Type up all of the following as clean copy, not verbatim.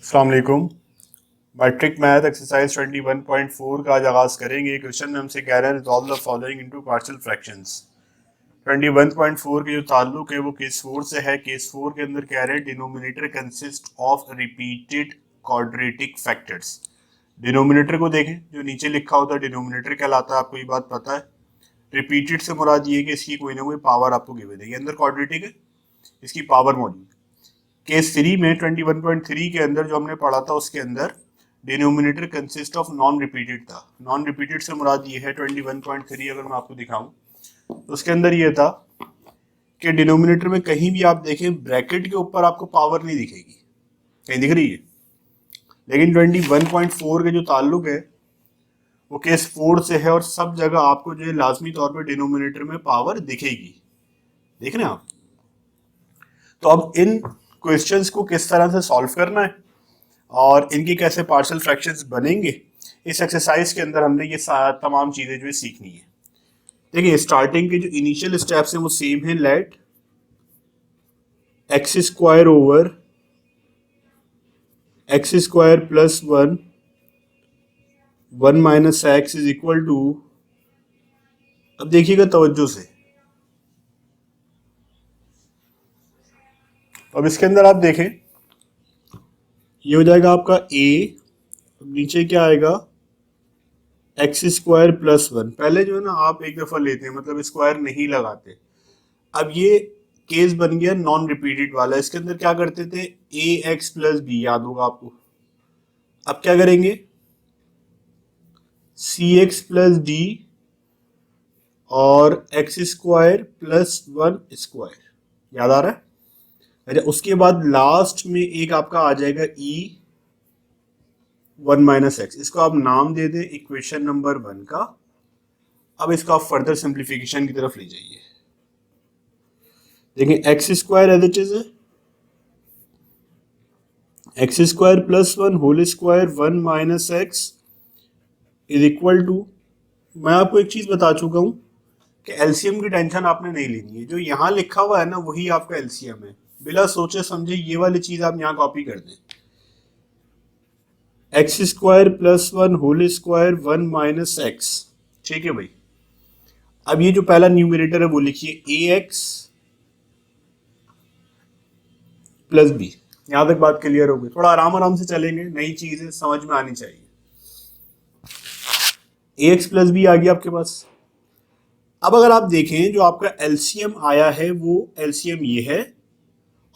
अस्सलाम वालेकुम। Matric math exercise 21.4 का आज आगाज करेंगे। क्वेश्चन में हमसे कह रहा है resolve the following into partial fractions. 21.4 के जो ताल्लुक है वो केस 4 से है। केस 4 के अंदर कह रहे हैं denominator consist of repeated quadratic factors. Denominator को देखें, जो नीचे लिखा होता है डिनोमिनेटर कहलाता है, आपको ये बात पता है। रिपीटेड से मुराद ये है कि इसकी कोई ना कोई पावर आपको गिवन है, ये अंदर क्वाड्रेटिक है, इसकी पावर मौजूद। केस 3 में 21.3 के अंदर जो हमने पढ़ा था उसके अंदर denominator consist of non repeated था। नॉन रिपीटेड से मुराद ये है 21.3 अगर मैं आपको दिखाऊं तो उसके अंदर ये था कि डिनोमिनेटर में कहीं भी आप देखें ब्रैकेट के ऊपर आपको पावर नहीं दिखेगी, कहीं दिख रही है। लेकिन 21.4 के जो ताल्लुक है वो केस 4 से है और सब जगह आपको जो है लाजमी तौर पर डिनोमिनेटर में पावर दिखेगी। देख रहे हैं आप। तो अब इन क्वेश्चंस को किस तरह से सॉल्व करना है और इनकी कैसे पार्शियल फ्रैक्शंस बनेंगे, इस एक्सरसाइज के अंदर हमने ये तमाम चीजें जो है सीखनी है। देखिए स्टार्टिंग के जो इनिशियल स्टेप्स हैं वो सेम है। Let x square over x square plus 1 minus x is equal to, अब देखिएगा तवज्जो से, अब इसके अंदर आप देखें ये हो जाएगा आपका ए, नीचे क्या आएगा एक्स स्क्वायर प्लस 1। पहले जो है ना आप एक दफा लेते हैं, मतलब स्क्वायर नहीं लगाते। अब ये केस बन गया नॉन रिपीटेड वाला। इसके अंदर क्या करते थे, ए एक्स प्लस बी, याद होगा आपको। अब क्या करेंगे, सी एक्स प्लस डी और एक्स स्क्वायर प्लस 1 स्क्वायर, याद आ रहा है। अच्छा, उसके बाद लास्ट में एक आपका आ जाएगा ई 1 माइनस एक्स, इसको आप नाम दे दें इक्वेशन नंबर 1 का। अब इसका आप फर्दर सिंप्लीफिकेशन की तरफ ले जाइए। देखिए x square as it is है, x square plus 1 whole square 1 minus x is equal to, मैं आपको एक चीज बता चुका हूं कि एलसीएम की टेंशन आपने नहीं लेनी है। जो यहां लिखा हुआ है ना वही आपका एलसीएम है। बिना सोचे समझे ये वाली चीज आप यहां कॉपी कर दें। X square plus 1 whole square 1 minus x, ठीक है भाई। अब ये जो पहला न्यूमरेटर है वो लिखिए ए एक्स प्लस बी। यहां तक बात क्लियर होगी। थोड़ा आराम आराम से चलेंगे, नई चीजें समझ में आनी चाहिए। ए एक्स प्लस बी आ गया आपके पास। अब अगर आप देखें जो आपका एलसीएम आया है वो एलसीएम ये है,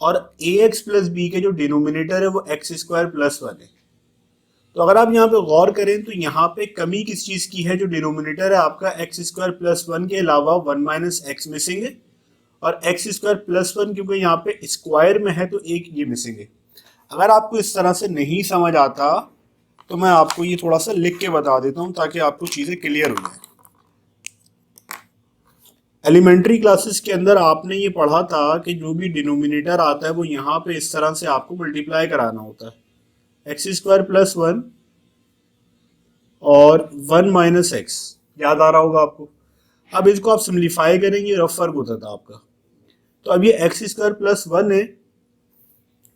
और ए एक्स प्लस बी के जो डिनोमिनेटर है वो एक्स स्क्वायर प्लस 1 है। तो अगर आप यहाँ पे गौर करें तो यहाँ पे कमी किस चीज की है, जो डिनोमिनेटर है आपका एक्स स्क्वायर प्लस 1 के अलावा 1 माइनस एक्स मिसिंग है, और एक्स स्क्वायर प्लस 1 क्योंकि यहाँ पे स्क्वायर में है तो एक ये मिसिंग है। अगर आपको इस तरह से नहीं समझ आता तो मैं आपको ये थोड़ा सा लिख के बता देता हूँ ताकि आपको चीजें क्लियर हो जाए। एलिमेंट्री क्लासेस के अंदर आपने ये पढ़ा था कि जो भी डिनोमिनेटर आता है वो यहाँ पे इस तरह से आपको मल्टीप्लाई कराना होता है। एक्स स्क्वायर प्लस 1 और 1 माइनस एक्स, याद आ रहा होगा आपको। अब इसको आप सिंप्लीफाई करेंगे, रफ फर्क होता था आपका। तो अब ये एक्स स्क्वायर प्लस 1 है,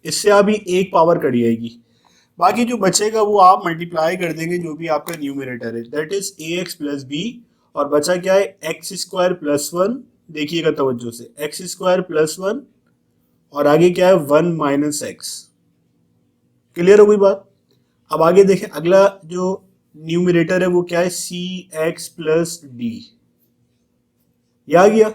इससे अभी एक पावर कट जाएगी, बाकी जो बचेगा वो आप मल्टीप्लाई कर देंगे जो भी आपका न्यूमरेटर है, that is a x plus b. और बचा क्या है, एक्स स्क्वायर प्लस 1, देखिएगा तवज्जो से, एक्स स्क्वायर प्लस 1 और आगे क्या है 1 माइनस एक्स। क्लियर हो गई बात। अब आगे देखें अगला जो न्यूमरेटर है वो क्या है, सी एक्स प्लस डी, ये आ गया।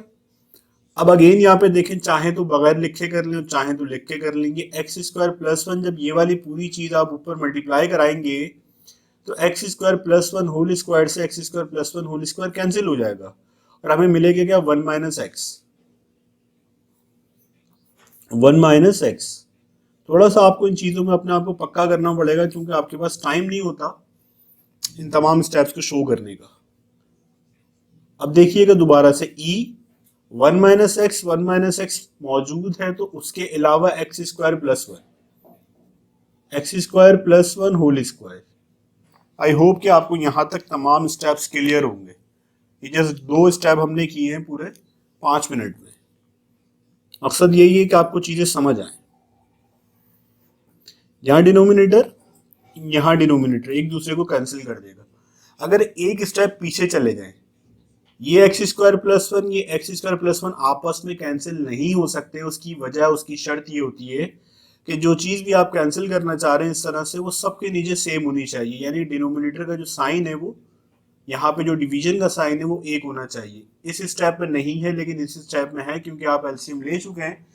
अब अगेन यहाँ पे देखें, चाहे तो बगैर लिखे कर लें, चाहे तो लिख के कर लेंगे। एक्स स्क्वायर प्लस 1, जब ये वाली पूरी चीज आप ऊपर मल्टीप्लाई कराएंगे तो x square plus 1 whole square से x square plus 1 whole square cancel हो जाएगा और हमें मिलेगा क्या, 1 माइनस एक्स। 1 minus x. थोड़ा सा आपको इन चीजों में अपने आप को पक्का करना पड़ेगा क्योंकि आपके पास टाइम नहीं होता इन तमाम स्टेप्स को शो करने का। अब देखिएगा दोबारा से, e 1 minus x, 1 minus x मौजूद है तो उसके अलावा x square plus 1, x square plus 1 whole square. I hope कि आपको यहां तक तमाम स्टेप्स क्लियर होंगे। ये जस्ट 2 स्टेप हमने किए हैं पूरे 5 मिनट में। मकसद यही है कि आपको चीजें समझ आए। यहाँ डिनोमिनेटर, यहाँ डिनोमिनेटर एक दूसरे को कैंसिल कर देगा। अगर एक स्टेप पीछे चले जाएं, ये एक्स स्क्वायर प्लस वन, ये एक्स स्क्वायर प्लस वन आपस में कैंसिल नहीं हो सकते। उसकी वजह, उसकी शर्त ये होती है कि जो चीज़ भी आप कैंसिल करना चाह रहे हैं इस तरह से, वो सबके नीचे सेम होनी चाहिए। यानी डिनोमिनेटर का जो साइन है वो, यहाँ पे जो डिवीजन का साइन है वो एक होना चाहिए। इस स्टेप में नहीं है, लेकिन इस स्टेप में है क्योंकि आप एलसीएम ले चुके हैं,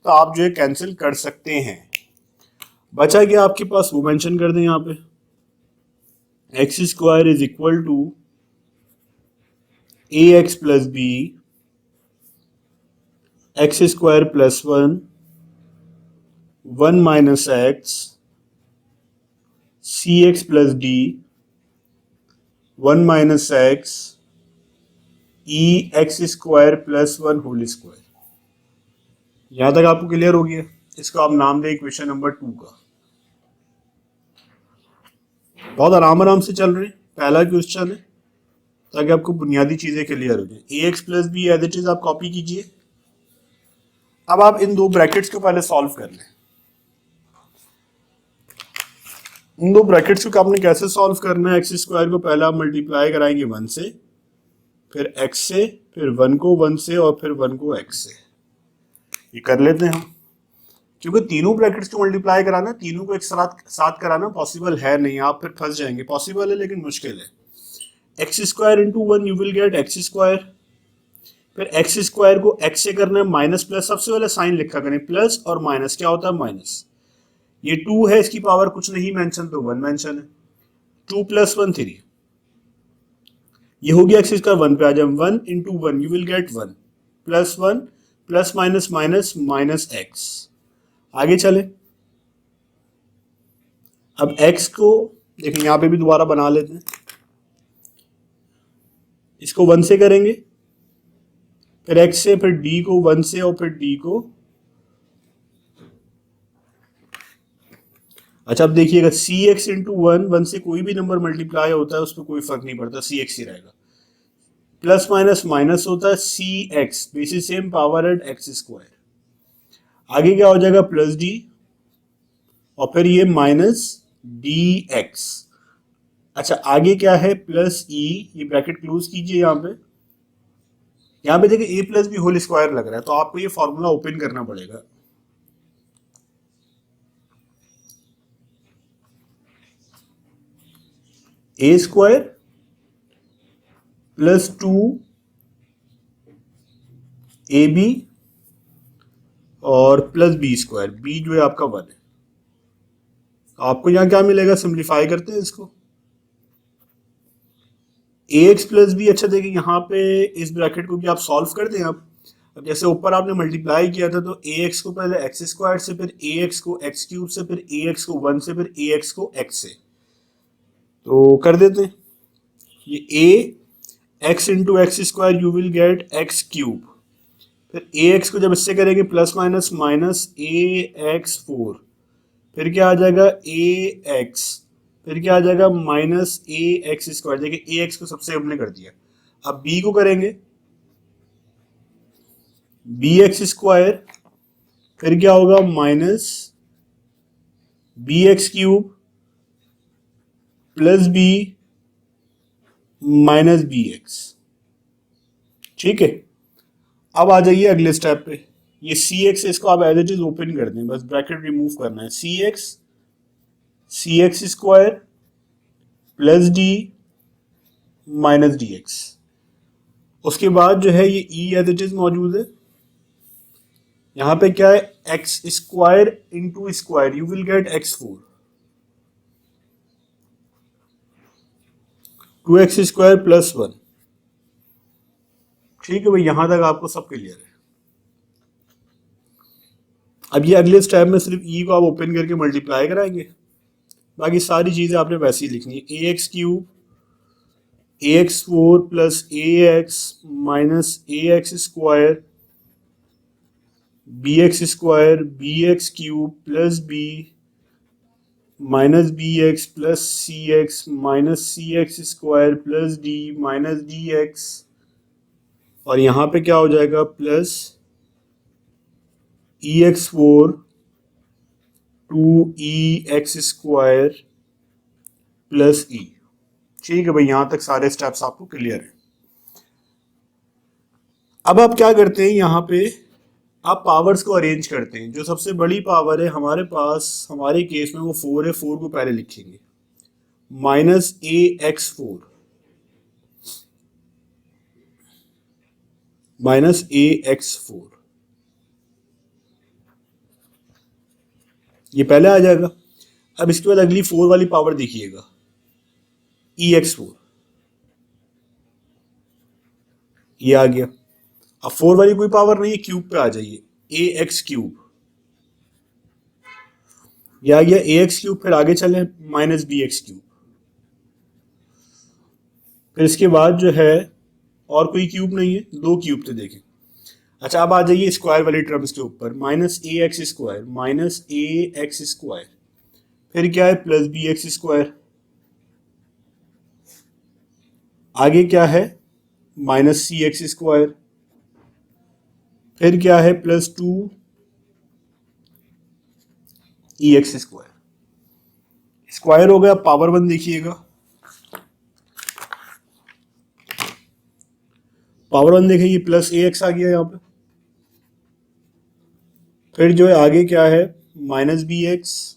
तो आप जो है कैंसिल कर सकते हैं। बचा क्या आपके पास, वो मेंशन कर दें यहाँ पे। X square is equal to a x plus b x square plus one, one minus x, c x plus d, one minus x, e x square plus one whole square. यहां तक आपको clear हो गया? इसको आप नाम दें equation number 2 का। बहुत आराम आराम से चल रहे हैं, पहला क्वेश्चन है, ताकि आपको बुनियादी चीजें क्लियर हो जाए। A x plus b as it is आप कॉपी कीजिए। अब आप इन दो ब्रैकेट्स को पहले सॉल्व कर लें। इन दो ब्रैकेट्स को आपने कैसे सॉल्व करना है? एक्स स्क्वायर को पहले आप मल्टीप्लाई कराएंगे 1 से, फिर x से, फिर 1 को 1 से, और फिर 1 को x से। ये कर लेते हैं हम, क्योंकि तीनों ब्रैकेट्स को मल्टीप्लाई कराना, तीनों को एक साथ कराना पॉसिबल है नहीं, आप फिर फंस जाएंगे। पॉसिबल है लेकिन मुश्किल है। X square into 1 you will get x square, फिर एक्स स्क्वायर को x से करना है माइनस प्लस। सबसे पहले साइन लिखा करें, प्लस और माइनस क्या होता है माइनस। ये 2 है, इसकी पावर कुछ नहीं मेंशन, तो 1 मेंशन है। 2 प्लस 1 3, ये हो गया एक्स स्क्वायर। 1 पे आ जाए, 1 into 1 you will gate 1 plus 1 plus minus minus minus x. आगे चले, अब x को देखें, यहां पे भी दोबारा बना लेते हैं। इसको 1 से करेंगे, फिर x से, फिर d को 1 से, और फिर d को। अच्छा अब देखिएगा, सी एक्स इंटू 1 से कोई भी नंबर मल्टीप्लाई होता है उस पर कोई फर्क नहीं पड़ता, सी एक्स ही रहेगा। प्लस माइनस माइनस होता है, c x basis same power at x square. आगे क्या हो जाएगा, प्लस डी, और फिर ये माइनस डी एक्स। अच्छा आगे क्या है, प्लस ई, ये ब्रैकेट क्लोज कीजिए। यहाँ पे देखिए ए प्लस बी होल स्क्वायर लग रहा है, तो आपको ये फॉर्मूला ओपन करना पड़ेगा। ए स्क्वायर प्लस 2 ए बी और प्लस बी स्क्वायर, बी जो है आपका 1 है। आपको यहां क्या मिलेगा, सिंप्लीफाई करते हैं इसको, ए एक्स प्लस बी। अच्छा देखिए यहाँ पे इस ब्रैकेट को भी आप सॉल्व कर दें। अब जैसे ऊपर आपने मल्टीप्लाई किया था, तो ए एक्स को पहले एक्स स्क्वायर से, फिर ए एक्स को एक्स क्यूब से, फिर ए एक्स को 1 से, फिर ए एक्स को एक्स से, तो कर देते हैं। ये a x into x square you will get x cube, फिर ए एक्स को जब इससे करेंगे plus minus minus a x 4, फिर क्या आ जाएगा ए एक्स, फिर क्या आ जाएगा माइनस ए एक्स स्क्वायर। देखिए ए एक्स को सबसे हमने कर दिया। अब बी को करेंगे, बी एक्स स्क्वायर, फिर क्या होगा minus b x cube plus b minus b x. ठीक है, अब आ जाइए अगले स्टेप पे। ये सी एक्स, इसको आप एज इट इज ओपन कर दें, बस ब्रैकेट रिमूव करना है। C x square plus d minus d x. उसके बाद जो है ये ई एज इट इज मौजूद है। यहां पे क्या है, x square into square you will get x 4, 2x square plus 1। ठीक है भाई, यहां तक आपको सब क्लियर है। अब ये अगले स्टेप में सिर्फ ई को आप ओपन करके मल्टीप्लाई कराएंगे, बाकी सारी चीजें आपने वैसे ही लिखनी है। A x cube, a x 4 plus a x minus a x square, b x square, b x cube plus b minus b x plus c x minus c x square plus d minus d x, और यहाँ पे क्या हो जाएगा plus e x 4 2e(x² + e। ठीक है भाई, यहां तक सारे स्टेप्स आपको क्लियर है। अब आप क्या करते हैं, यहाँ पे आप पावर्स को अरेंज करते हैं। जो सबसे बड़ी पावर है हमारे पास, हमारे केस में वो 4 है, 4 को पहले लिखेंगे, -ax4 -ax4, ये पहले आ जाएगा। अब इसके बाद अगली 4 वाली पावर देखिएगा, ex4, ये आ गया। अब 4 वाली कोई पावर नहीं है, क्यूब पे आ जाइए, ax3, ये आ गया ax3। फिर आगे चलें, -bx3। फिर इसके बाद जो है और कोई क्यूब नहीं है, 2 क्यूब थे देखें। अच्छा, अब आ जाइए स्क्वायर वाली टर्म्स के ऊपर, -ax², फिर क्या है, +bx², आगे क्या है, -cx², फिर क्या है, +2ex²। स्क्वायर हो गया। पावर 1 देखिएगा, पावर 1 देखें, ये +ax आ गया यहाँ पे। फिर जो है आगे क्या है, -bx,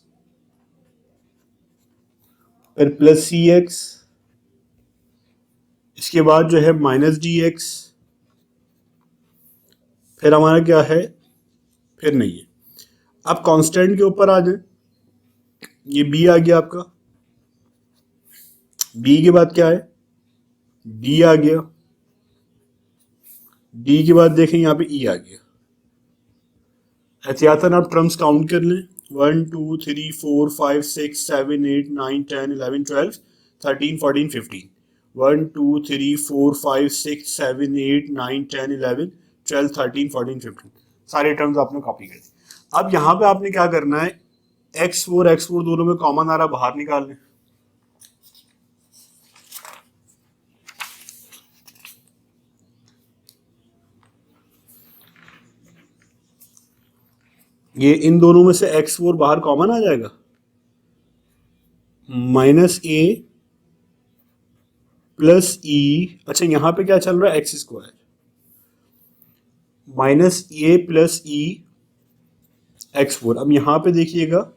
फिर +cx, इसके बाद जो है -dx, फिर हमारा क्या है, फिर नहीं है। अब कांस्टेंट के ऊपर आ जाए, ये b आ गया आपका, b के बाद क्या है, d आ गया, d के बाद देखें यहाँ पे e आ गया। एहतियातन आप टर्म्स काउंट कर लें, 1 2 3 4 5 6 7 8 9 10 11 12 13 14 15, 1 2 3 4 5 6 7 8 9 10 11 12 13 14 15, सारे टर्म्स आपने कॉपी कर दी। अब यहाँ पे आपने क्या करना है, x4 दोनों में कॉमन आ रहा, बाहर निकाल लें। ये इन दोनों में से x4 बाहर कॉमन आ जाएगा, -a + e। अच्छा, यहां पे क्या चल रहा है, x², -a + e x4। अब यहां पे देखिएगा,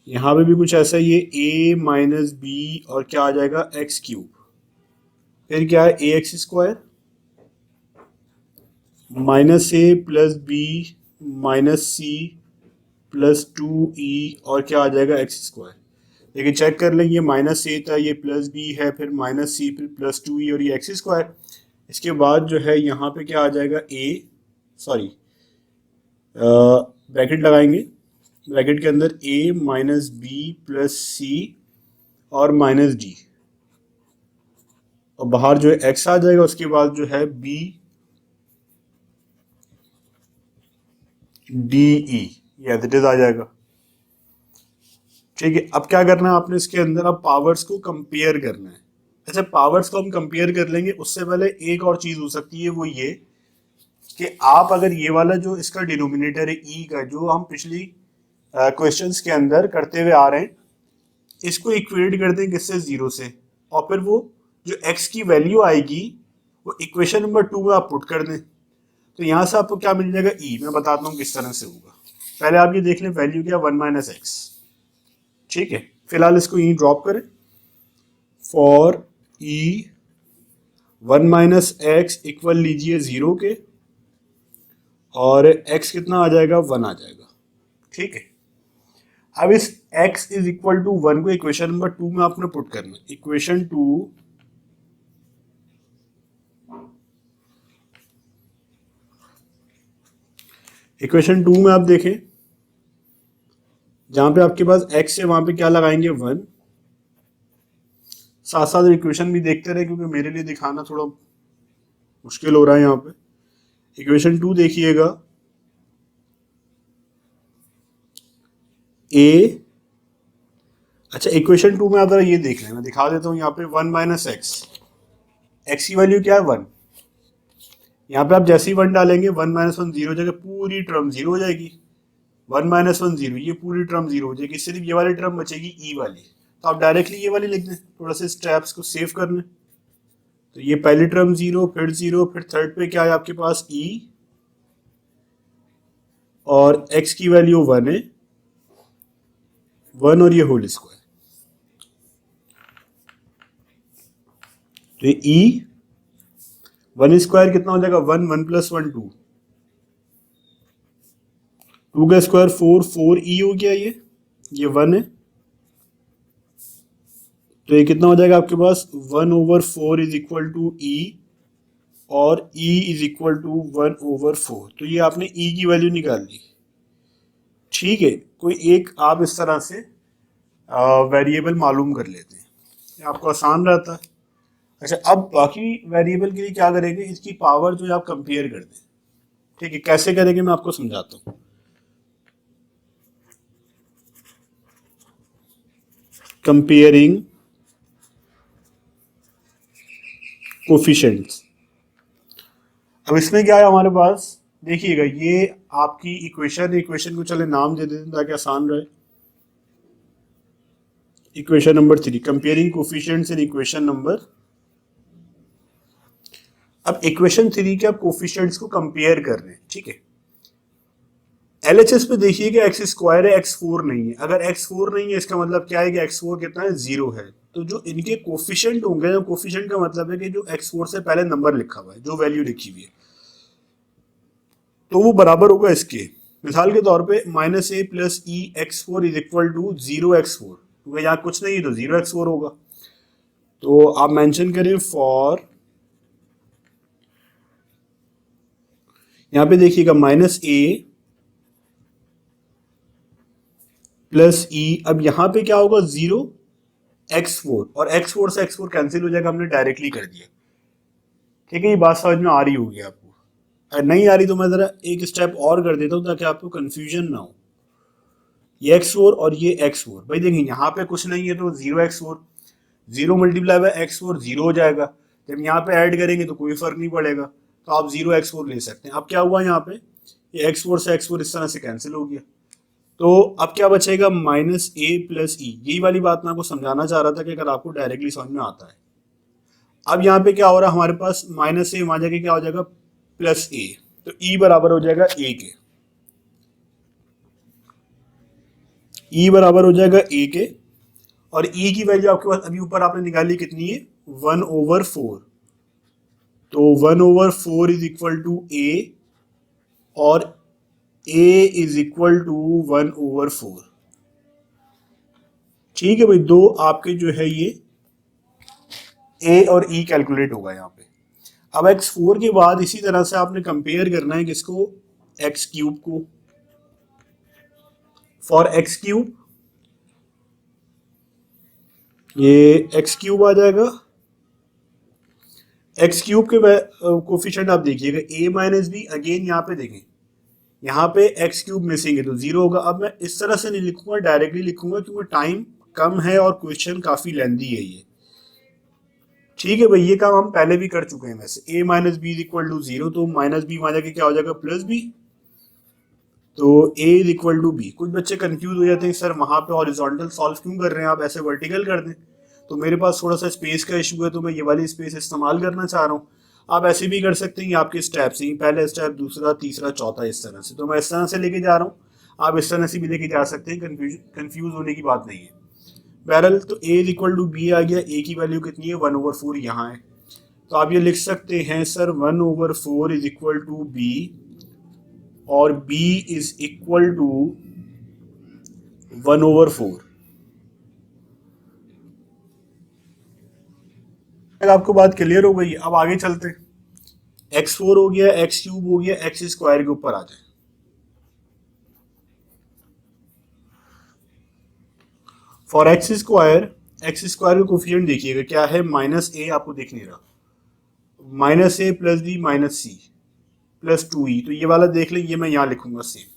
यहां पे भी कुछ ऐसा ही है, a - b और क्या आ जाएगा, x3। फिर क्या है, ax² -a + b -c + 2e और क्या आ जाएगा, x²। लेकिन चेक कर लें, ये -a था, ये +b है, फिर -c, फिर +2e और ये x²। इसके बाद जो है यहाँ पे क्या आ जाएगा, ब्रैकेट लगाएंगे, ब्रैकेट के अंदर a - b + c और -d, और बाहर जो है x आ जाएगा। उसके बाद जो है b d e, ये एज इट इज आ जाएगा। ठीक है, अब क्या करना है आपने, इसके अंदर अब पावर्स को कंपेयर करना है। अच्छा, पावर्स को हम कंपेयर कर लेंगे, उससे पहले एक और चीज हो सकती है, वो ये कि आप अगर ये वाला जो इसका डिनोमिनेटर है ई का, जो हम पिछली क्वेश्चंस के अंदर करते हुए आ रहे हैं, इसको इक्वेट कर दें किससे, 0 से, और फिर वो जो x की वैल्यू आएगी वो इक्वेशन नंबर 2 में आप पुट कर दें, तो यहाँ से आपको क्या मिल जाएगा, ई। मैं बताता हूँ किस तरह से होगा। पहले आप ये देख लें, वैल्यू क्या, 1 - x। ठीक है, फिलहाल इसको यहीं ड्रॉप करें, फॉर ई 1 - x इक्वल लीजिए 0 के, और x कितना आ जाएगा, 1 आ जाएगा। ठीक है, अब इस x = 1 को इक्वेशन नंबर 2 में आपने पुट करना है। इक्वेशन 2 में आप देखें, जहां पे आपके पास x है वहां पे क्या लगाएंगे, 1। साथ साथ इक्वेशन भी देखते रहे, क्योंकि मेरे लिए दिखाना थोड़ा मुश्किल हो रहा है। यहाँ पे इक्वेशन 2 देखिएगा, a। अच्छा, इक्वेशन 2 में आप जरा ये देख लें, मैं दिखा देता हूँ। यहाँ पे 1 - x की वैल्यू क्या है, 1। यहाँ पे आप जैसे ही 1 डालेंगे, 1 - 1 0 हो जाएगा, पूरी टर्म 0 हो जाएगी। 1 माइनस 1 0, ये पूरी टर्म जीरो हो जाएगी, सिर्फ ये वाली टर्म बचेगी ई वाली। तो आप डायरेक्टली ये वाली लिख दें, थोड़ा सा स्टेप्स को सेव कर लें। तो ये पहली टर्म जीरो, फिर थर्ड पे क्या है आपके पास ई, और एक्स की वैल्यू 1 है, 1 और ये होल स्क्वायर। तो ये ई 1 स्क्वायर कितना हो जाएगा, 1, 1 प्लस 1 2, 2 का स्क्वायर 4, 4 ई हो गया, ये 1 है। तो ये कितना हो जाएगा आपके पास, 1/4 इज इक्वल टू ई, और e इज इक्वल टू 1/4। तो ये आपने e की वैल्यू निकाल ली। ठीक है, कोई एक आप इस तरह से वेरिएबल मालूम कर लेते हैं, ये आपको आसान रहता है। अच्छा, अब बाकी वेरिएबल के लिए क्या करेंगे, इसकी पावर जो है आप कंपेयर कर दें। ठीक है, कैसे करेंगे मैं आपको समझाता हूँ। Comparing coefficients. अब इसमें क्या है हमारे पास, देखिएगा ये आपकी इक्वेशन को चले नाम दे देते हैं ताकि आसान रहे। Equation number 3, comparing coefficients in equation number. अब इक्वेशन 3 के आप कोफिशिएंट्स को कंपेयर कर रहे हैं। ठीक है, एलएचएस पे देखिएगा एक्स स्क्वायर है, x4 नहीं है। अगर x4 नहीं है इसका मतलब क्या है कि x4 कितना है, 0 है। तो जो इनके कोफिशिएंट होंगे, जो कोफिशिएंट का मतलब है कि जो x4 से पहले नंबर लिखा हुआ है, जो वैल्यू लिखी हुई है, तो वो बराबर होगा इसके। मिसाल के तौर पे -a plus e x4 is equal to 0x4, क्योंकि यहाँ कुछ नहीं है तो 0x4 होगा। तो आप मेंशन करें फॉर, यहाँ पे देखिएगा -a प्लस ई, अब यहाँ पे क्या होगा 0x4, और x4 से x4 कैंसिल हो जाएगा, हमने डायरेक्टली कर दिया। ठीक है, ये बात समझ में आ रही होगी आपको। अगर नहीं आ रही तो मैं जरा एक स्टेप और कर देता हूँ ताकि आपको कंफ्यूजन ना हो। ये x4 और ये x4, भाई देखिए यहाँ पे कुछ नहीं है तो 0x4, 0 मल्टीप्लाई बाय x4 0 हो जाएगा। जब यहाँ पे ऐड करेंगे तो कोई फर्क नहीं पड़ेगा, तो आप 0x4 ले सकते हैं। अब क्या हुआ यहाँ पे, ये x4 से x4 इस तरह से कैंसिल हो गया। तो अब क्या बचेगा, -a प्लस ई। यही वाली बात मैं आपको समझाना चाह रहा था कि अगर आपको डायरेक्टली समझ में आता है। अब यहाँ पे क्या हो रहा है, हमारे पास -a वहां जाके क्या हो जाएगा, +a। तो e बराबर हो जाएगा a के, e बराबर हो जाएगा a के, और e की वैल्यू आपके पास अभी ऊपर आपने निकाली कितनी है, 1/4। तो 1/4 इज इक्वल टू a, और a इज इक्वल टू 1/4। ठीक है भाई, दो आपके जो है ये a और e कैलकुलेट होगा यहाँ पे। अब x4 के बाद इसी तरह से आपने कंपेयर करना है किसको, x³ को। फॉर x³ ये x³ आ जाएगा। x³ के कोफिशिएंट आप देखिएगा a माइनस बी, अगेन यहाँ पे देखें, यहाँ पे x³ मिसिंग है तो 0 होगा। अब मैं इस तरह से नहीं लिखूंगा, डायरेक्टली लिखूंगा क्योंकि टाइम कम है और क्वेश्चन काफी लेंथी है ये। ठीक है भाई, ये काम हम पहले भी कर चुके हैं वैसे। a minus b is equal to 0, तो माइनस बी वहां जाके क्या हो जाएगा, +b। तो a is equal to b। कुछ बच्चे कंफ्यूज हो जाते हैं, सर वहां पे हॉरिजॉन्टल सॉल्व क्यों कर रहे हैं, आप ऐसे वर्टिकल कर दें। तो मेरे पास थोड़ा सा स्पेस का इशू है तो मैं ये वाली स्पेस इस्तेमाल करना चाह रहा हूँ। आप ऐसे भी कर सकते हैं, आपके स्टेप्स ही, पहला स्टेप, दूसरा, तीसरा, चौथा, इस तरह से। तो मैं इस तरह से लेके जा रहा हूँ, आप इस तरह से भी लेके जा सकते हैं, कंफ्यूज होने की बात नहीं है। बहरहाल तो a is equal to b आ गया, a की वैल्यू कितनी है, 1/4 यहाँ है। तो आप ये लिख सकते हैं sir 1/4 is equal to b, और b इज इक्वल टू 1/4। आपको बात क्लियर हो गई। अब आगे चलते हैं। x4 हो गया, x³ हो गया, x² के ऊपर आ जाए। फॉर x² का कोफिशिएंट देखिएगा क्या है, -a आपको दिख नहीं रहा, -a plus b minus c plus 2e। तो ये वाला देख लें, ये मैं यहां लिखूंगा same,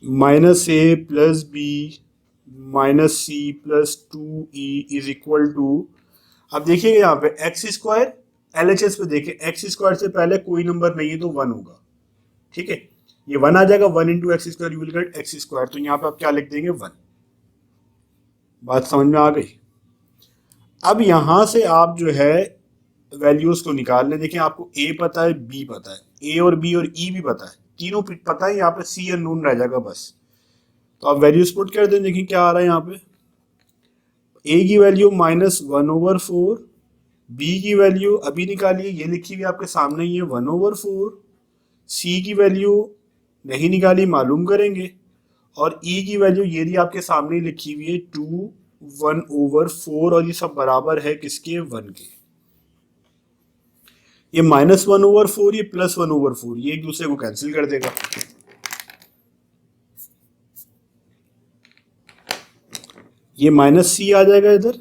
-a plus b minus c plus 2e is equal to, अब देखिएगा यहाँ पे x² LHS पे देखिए, x² से पहले कोई नंबर नहीं है तो 1 होगा। ठीक है, ये 1 आ जाएगा, 1 into x square you will get x square. तो यहाँ पे आप क्या लिख देंगे 1। बात समझ में आ गई। अब यहाँ से आप जो है वैल्यूज को निकाल लें। देखिए आपको ए पता है, बी पता है, ए और बी और ई भी पता है, तीनों पता है, यहाँ पे सी अननोन रह जाएगा बस। तो आप वैल्यूज पुट कर दें। देखिए क्या आ रहा है यहाँ पे, ए की वैल्यू -1/4, बी की वैल्यू अभी निकालिए, ये लिखी हुई आपके सामने ही है 1/4, सी की वैल्यू नहीं निकाली, मालूम करेंगे, और ई की वैल्यू ये भी आपके सामने लिखी हुई है 2 1/4, और ये सब बराबर है किसके, 1 के। ये -1/4 ये +1/4 ये एक दूसरे को कैंसिल कर देगा। ये माइनस सी आ जाएगा इधर,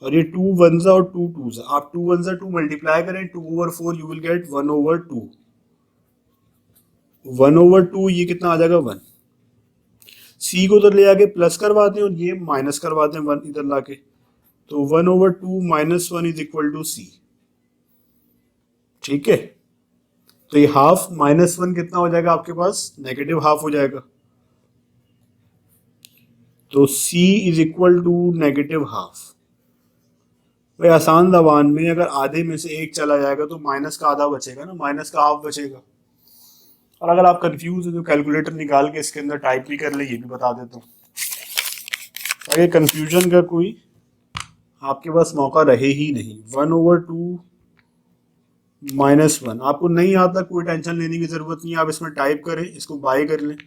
और ये 2 1s और 2 2s, आप 2 1s 2 मल्टीप्लाई करें 2/4 यू विल गेट 1/2। 1/2 ये कितना आ जाएगा 1। सी को उधर ले आके प्लस करवाते हैं और ये माइनस करवाते हैं 1 इधर लाके, तो 1/2 - 1 इज इक्वल टू सी। ठीक है, तो ये हाफ -1 कितना हो जाएगा आपके पास, नेगेटिव हाफ हो जाएगा। तो c is equal to negative half. भाई आसान जबान में अगर आधे में से एक चला जाएगा तो माइनस का आधा बचेगा ना, माइनस का हाफ बचेगा। और अगर आप कंफ्यूज हो तो कैलकुलेटर निकाल के इसके अंदर टाइप भी कर ले, ये भी बता देता हूँ, ताकि कंफ्यूजन का कोई आपके पास मौका रहे ही नहीं। 1/2 -1 आपको नहीं आता, कोई टेंशन लेने की जरूरत नहीं, आप इसमें टाइप करें, इसको बाय कर लें,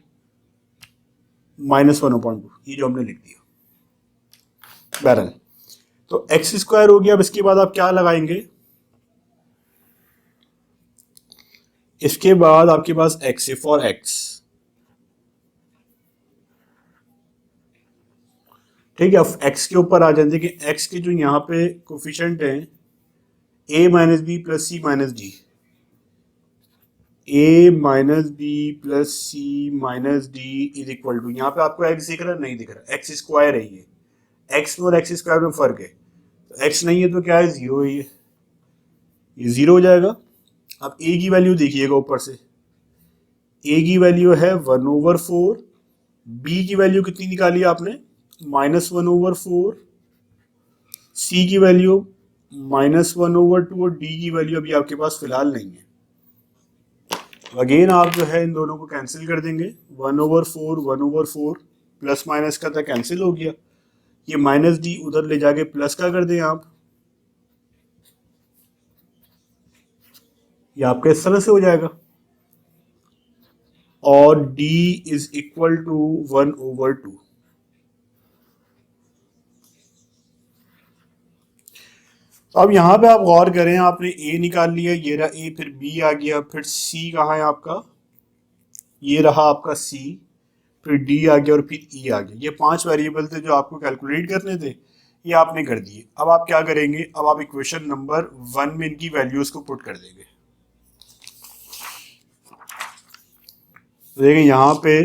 -1/2 ये जो हमने लिख दिया। बहरहाल तो एक्स स्क्वायर हो गया। अब इसके बाद आप क्या लगाएंगे, इसके बाद आपके पास एक्स है, फॉर एक्स। ठीक है, अब एक्स के ऊपर आ जाते हैं कि एक्स के जो यहाँ पे कोफिशिएंट हैं a - b + c - d, a - b + c - d is equal to, यहाँ पे आपको एक्स दिख रहा है, नहीं दिख रहा, एक्स स्क्वायर है ये, एक्स में और एक्स स्क्वायर में फर्क है। तो एक्स नहीं है तो क्या है, 0 है, ये 0 हो जाएगा। अब a की वैल्यू देखिएगा ऊपर से, a की वैल्यू है 1/4, b की वैल्यू कितनी निकाली आपने, -1/4, c की वैल्यू -1/2, और d की वैल्यू अभी आपके पास फिलहाल नहीं है। अगेन आप जो है इन दोनों को कैंसिल कर देंगे, 1/4 1/4 प्लस माइनस का था, कैंसिल हो गया। ये -d उधर ले जाके प्लस का कर दें आप, ये आपके इस तरह से हो जाएगा, और d इज इक्वल टू 1/2। तो अब यहाँ पे आप गौर करें, आपने a निकाल लिया, ये रहा a, फिर b आ गया, फिर c कहाँ है आपका, ये रहा आपका c, फिर d आ गया, और फिर e आ गया। ये 5 वेरिएबल थे जो आपको कैलकुलेट करने थे, ये आपने कर दिए। अब आप क्या करेंगे, अब आप इक्वेशन नंबर 1 में इनकी वैल्यूज को पुट कर देंगे। तो देखिए यहाँ पे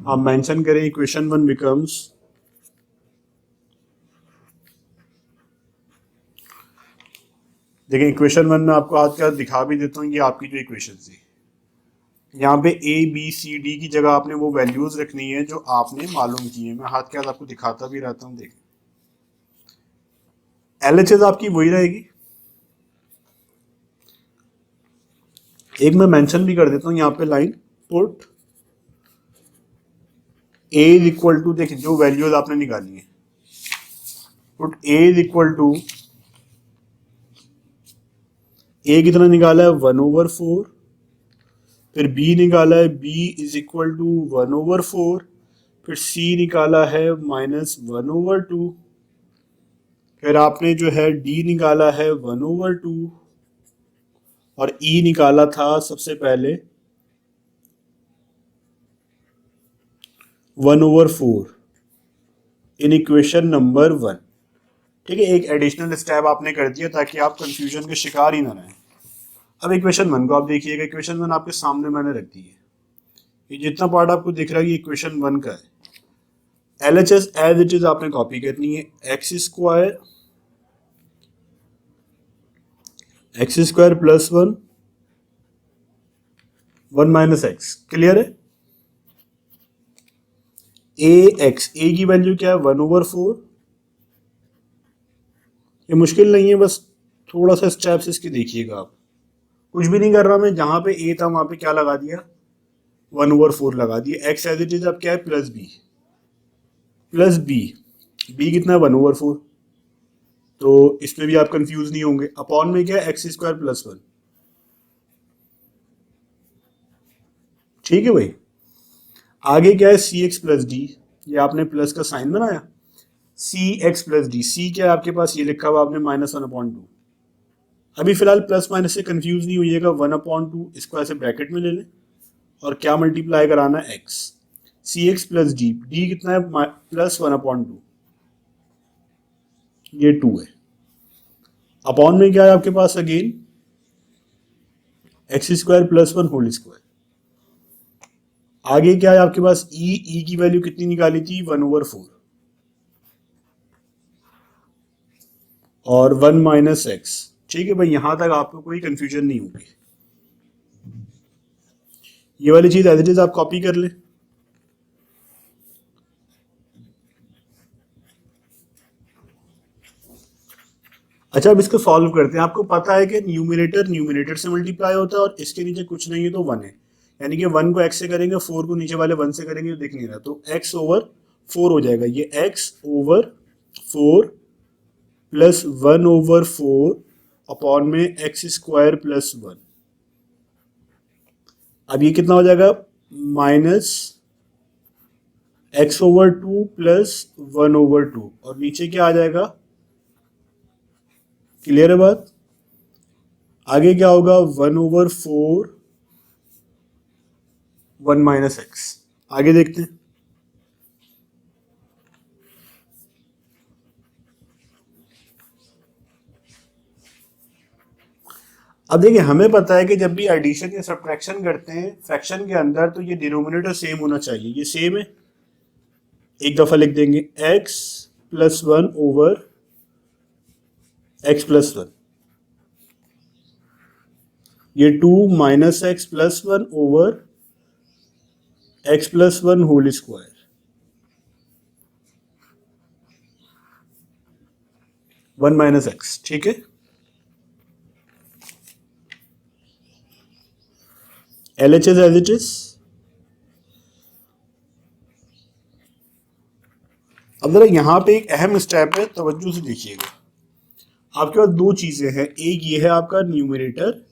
आप मेंशन करें, इक्वेशन 1 बिकम्स, देखिए इक्वेशन 1 में आपको हाथ के हाथ दिखा भी देता हूँ, ये आपकी जो इक्वेशन थी, यहाँ पे a b c d की जगह आपने वो वैल्यूज रखनी है जो आपने मालूम की है। मैं हाथ के हाथ आपको दिखाता भी रहता हूँ। देखिए LHS आपकी वही रहेगी, एक मैं मेंशन भी कर देता हूँ यहाँ पे line, put a is equal to, देखिए जो वैल्यूज आपने निकाली है, put a is equal to, a कितना निकाला है 1/4, फिर b निकाला है b इज इक्वल टू 1/4, फिर c निकाला है -1/2, फिर आपने जो है d निकाला है 1/2, और e निकाला था सबसे पहले 1/4 इन इक्वेशन नंबर 1। ठीक है, एक एडिशनल स्टेप आपने कर दिया ताकि आप कंफ्यूजन के शिकार ही ना रहें। अब इक्वेशन 1 को आप देखिएगा, इक्वेशन 1 आपके सामने मैंने रख दी है, ये जितना पार्ट आपको दिख रहा है ये इक्वेशन 1 का है। LHS एज इट इज आपने कॉपी करनी है, x square +1 1 minus x, clear है। ए एक्स, ए की वैल्यू क्या है 1/4। ये मुश्किल नहीं है, बस थोड़ा सा स्टेप्स इसके देखिएगा आप। कुछ भी नहीं कर रहा मैं, जहां पे ए था वहां पे क्या लगा दिया 1/4 लगा दिया। एक्स एज इट इज अब क्या है plus b, plus b, b कितना है 1/4। तो इसमें भी आप कंफ्यूज नहीं होंगे। अपॉन में क्या है x² + 1। ठीक है भाई। आगे क्या है सी एक्स प्लस डी, ये आपने प्लस का साइन बनाया, सी एक्स प्लस डी, सी क्या है आपके पास ये लिखा हुआ आपने -1/2। अभी फिलहाल प्लस माइनस से कंफ्यूज नहीं होइएगा, 1/2 इसको ऐसे ब्रैकेट में ले लें और क्या मल्टीप्लाई कराना है x, c x plus D, D कितना है +1/2, ये 2 है। अपॉन में क्या है आपके पास अगेन x² + 1 होल स्क्वायर। आगे क्या है आपके पास ई की वैल्यू कितनी निकाली थी 1/4 और 1 माइनस एक्स। ठीक है भाई, यहां तक आपको कोई कंफ्यूजन नहीं होगी। ये वाली चीज एज इट इज आप कॉपी कर ले। अच्छा, अब इसको सॉल्व करते हैं। आपको पता है कि न्यूमिनेटर न्यूमिनेटर से मल्टीप्लाई होता है और इसके नीचे कुछ नहीं है तो 1 है, यानी कि 1 को x से करेंगे, 4 को नीचे वाले 1 से करेंगे, तो दिख नहीं रहा, तो x/4 हो जाएगा। ये x/4 + 1/4 अपॉन में x² + 1। अब ये कितना हो जाएगा -x/2 + 1/2 और नीचे क्या आ जाएगा, क्लियर है बात। आगे क्या होगा 1/4 1 माइनस एक्स। आगे देखते हैं। अब देखिए, हमें पता है कि जब भी एडिशन या सब्ट्रैक्शन करते हैं फ्रैक्शन के अंदर, तो ये डिनोमिनेटर सेम होना चाहिए। ये सेम है, एक दफा लिख देंगे x+1/x+1, ये 2 minus x+1/x+1 whole square, 1 minus x. ठीक है, LHS एज इट इज। अब जरा यहाँ पे एक अहम स्टेप है, तवज्जो से देखिएगा। आपके पास दो चीजें हैं, एक ये है आपका न्यूमरेटर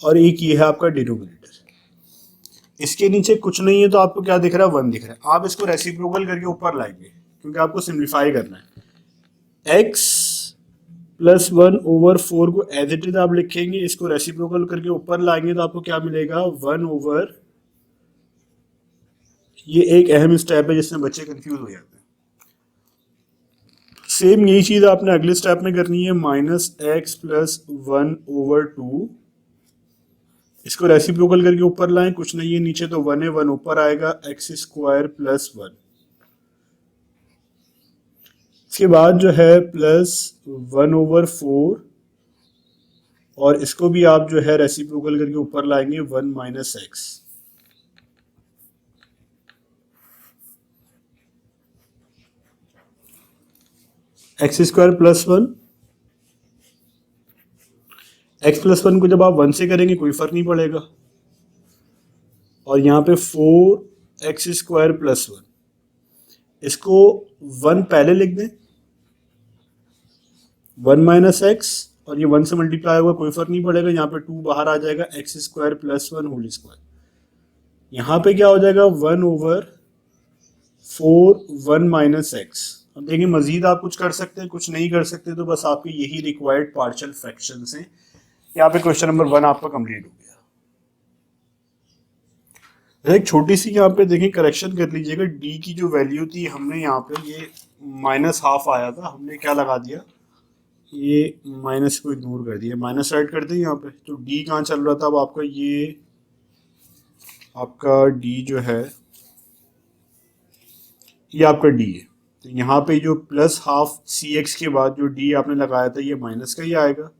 और एक ये है आपका डिनोमिनेटर। इसके नीचे कुछ नहीं है तो आपको क्या दिख रहा है 1 दिख रहा है। आप इसको रेसिप्रोकल करके ऊपर लाएंगे क्योंकि आपको सिंप्लीफाई करना है। x+1/4 को एज इट इज आप लिखेंगे, इसको रेसिप्रोकल करके ऊपर लाएंगे तो आपको क्या मिलेगा 1/। ये एक अहम स्टेप है जिसमें बच्चे कंफ्यूज हो जाते हैं। सेम यही चीज आपने अगले स्टेप में करनी है, -x+1/2, इसको रेसिप्रोकल करके ऊपर लाएं, कुछ नहीं है नीचे तो 1 है, 1 ऊपर आएगा, x² + 1। इसके बाद जो है +1/4 और इसको भी आप जो है रेसिप्रोकल करके ऊपर लाएंगे 1 माइनस एक्स। x² + 1, x+1 को जब आप 1 से करेंगे कोई फर्क नहीं पड़ेगा, और यहाँ पे 4x² + 1, इसको 1 पहले लिख दें, 1 माइनस एक्स, और ये 1 से मल्टीप्लाई होगा कोई फर्क नहीं पड़ेगा, यहाँ पे 2 बाहर आ जाएगा, x² + 1 होल स्क्वायर। यहाँ पे क्या हो जाएगा 1/4 1 माइनस एक्स। अब देखिए, मजीद आप कुछ कर सकते हैं, कुछ नहीं कर सकते, तो बस आपके यही रिक्वायर्ड पार्शियल फ्रैक्शंस हैं। यहाँ पे क्वेश्चन नंबर 1 आपका कंप्लीट हो गया। एक छोटी सी यहाँ पे देखिए करेक्शन कर लीजिएगा, डी की जो वैल्यू थी हमने यहाँ पे ये -1/2 आया था, हमने क्या लगा दिया, ये माइनस को इग्नोर कर दिया, माइनस राइट कर दें यहाँ पे। तो डी कहाँ चल रहा था अब आपका, ये आपका डी जो है ये आपका डी है, तो यहाँ पे जो +1/2 CX के बाद जो डी आपने लगाया था ये माइनस का ही आएगा,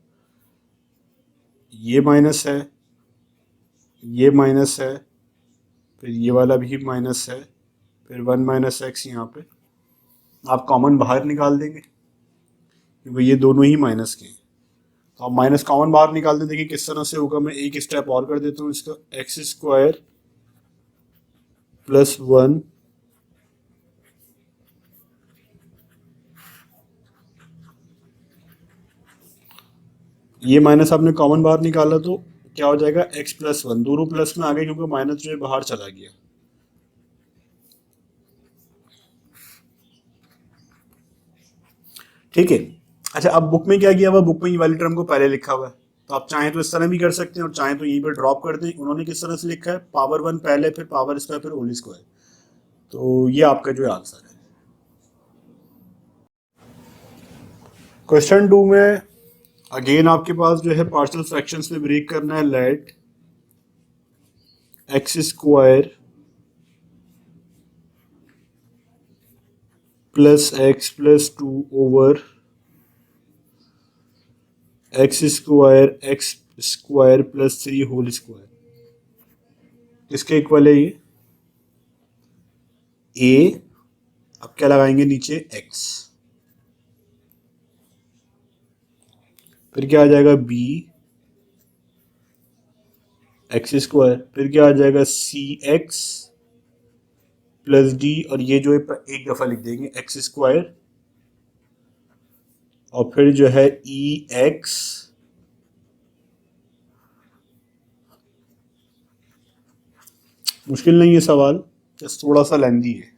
ये माइनस है, ये माइनस है, फिर ये वाला भी माइनस है, फिर 1 माइनस एक्स यहाँ पे आप कॉमन बाहर निकाल देंगे क्योंकि ये दोनों ही माइनस के हैं। तो आप माइनस कॉमन बाहर निकाल दें। देखिए किस तरह से होगा, मैं एक स्टेप और कर देता हूँ इसका, एक्स स्क्वायर प्लस 1 ये माइनस आपने कॉमन बाहर निकाला तो क्या हो जाएगा, एक्स प्लस 1, दोनों प्लस में आ गए क्योंकि माइनस जो है बाहर चला गया। ठीक है। अच्छा, अब बुक में क्या किया हुआ, बुक में ये वाली टर्म को पहले लिखा हुआ है, तो आप चाहें तो इस तरह भी कर सकते हैं और चाहें तो यहीं पर ड्रॉप कर दें। उन्होंने किस तरह से लिखा है, पावर 1 पहले, फिर पावर स्क्वायर, फिर होल स्क्वायर। तो ये आपका जो है आंसर है। क्वेश्चन 2 में अगेन आपके पास जो है पार्शियल फ्रैक्शंस में ब्रेक करना है। Let x square plus x plus 2 over x square plus 3 whole square किसके इक्वल है ये, ए, अब क्या लगाएंगे नीचे एक्स, फिर क्या आ जाएगा बी एक्स स्क्वायर, फिर क्या आ जाएगा सी एक्स प्लस डी, और ये जो है एक दफा लिख देंगे एक्स स्क्वायर, और फिर जो है ई एक्स मुश्किल नहीं है सवाल, जस्ट थोड़ा सा लेंदी है।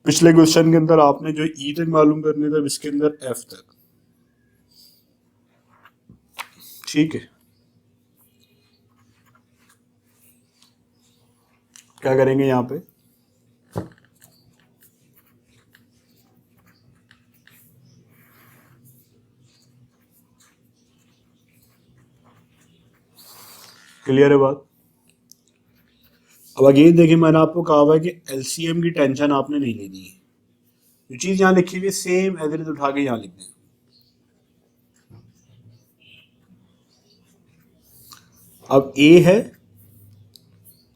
पिछले क्वेश्चन के अंदर आपने जो ई तक मालूम करने था, इसके अंदर एफ तक। ठीक है, क्या करेंगे यहाँ पे, क्लियर है बात। अब अगेन देखिए, मैंने आपको कहा हुआ है कि एलसीएम की टेंशन आपने नहीं लेनी है। जो चीज यहाँ लिखी हुई है सेम एज इट इज उठा के यहाँ लिख दें। अब ए है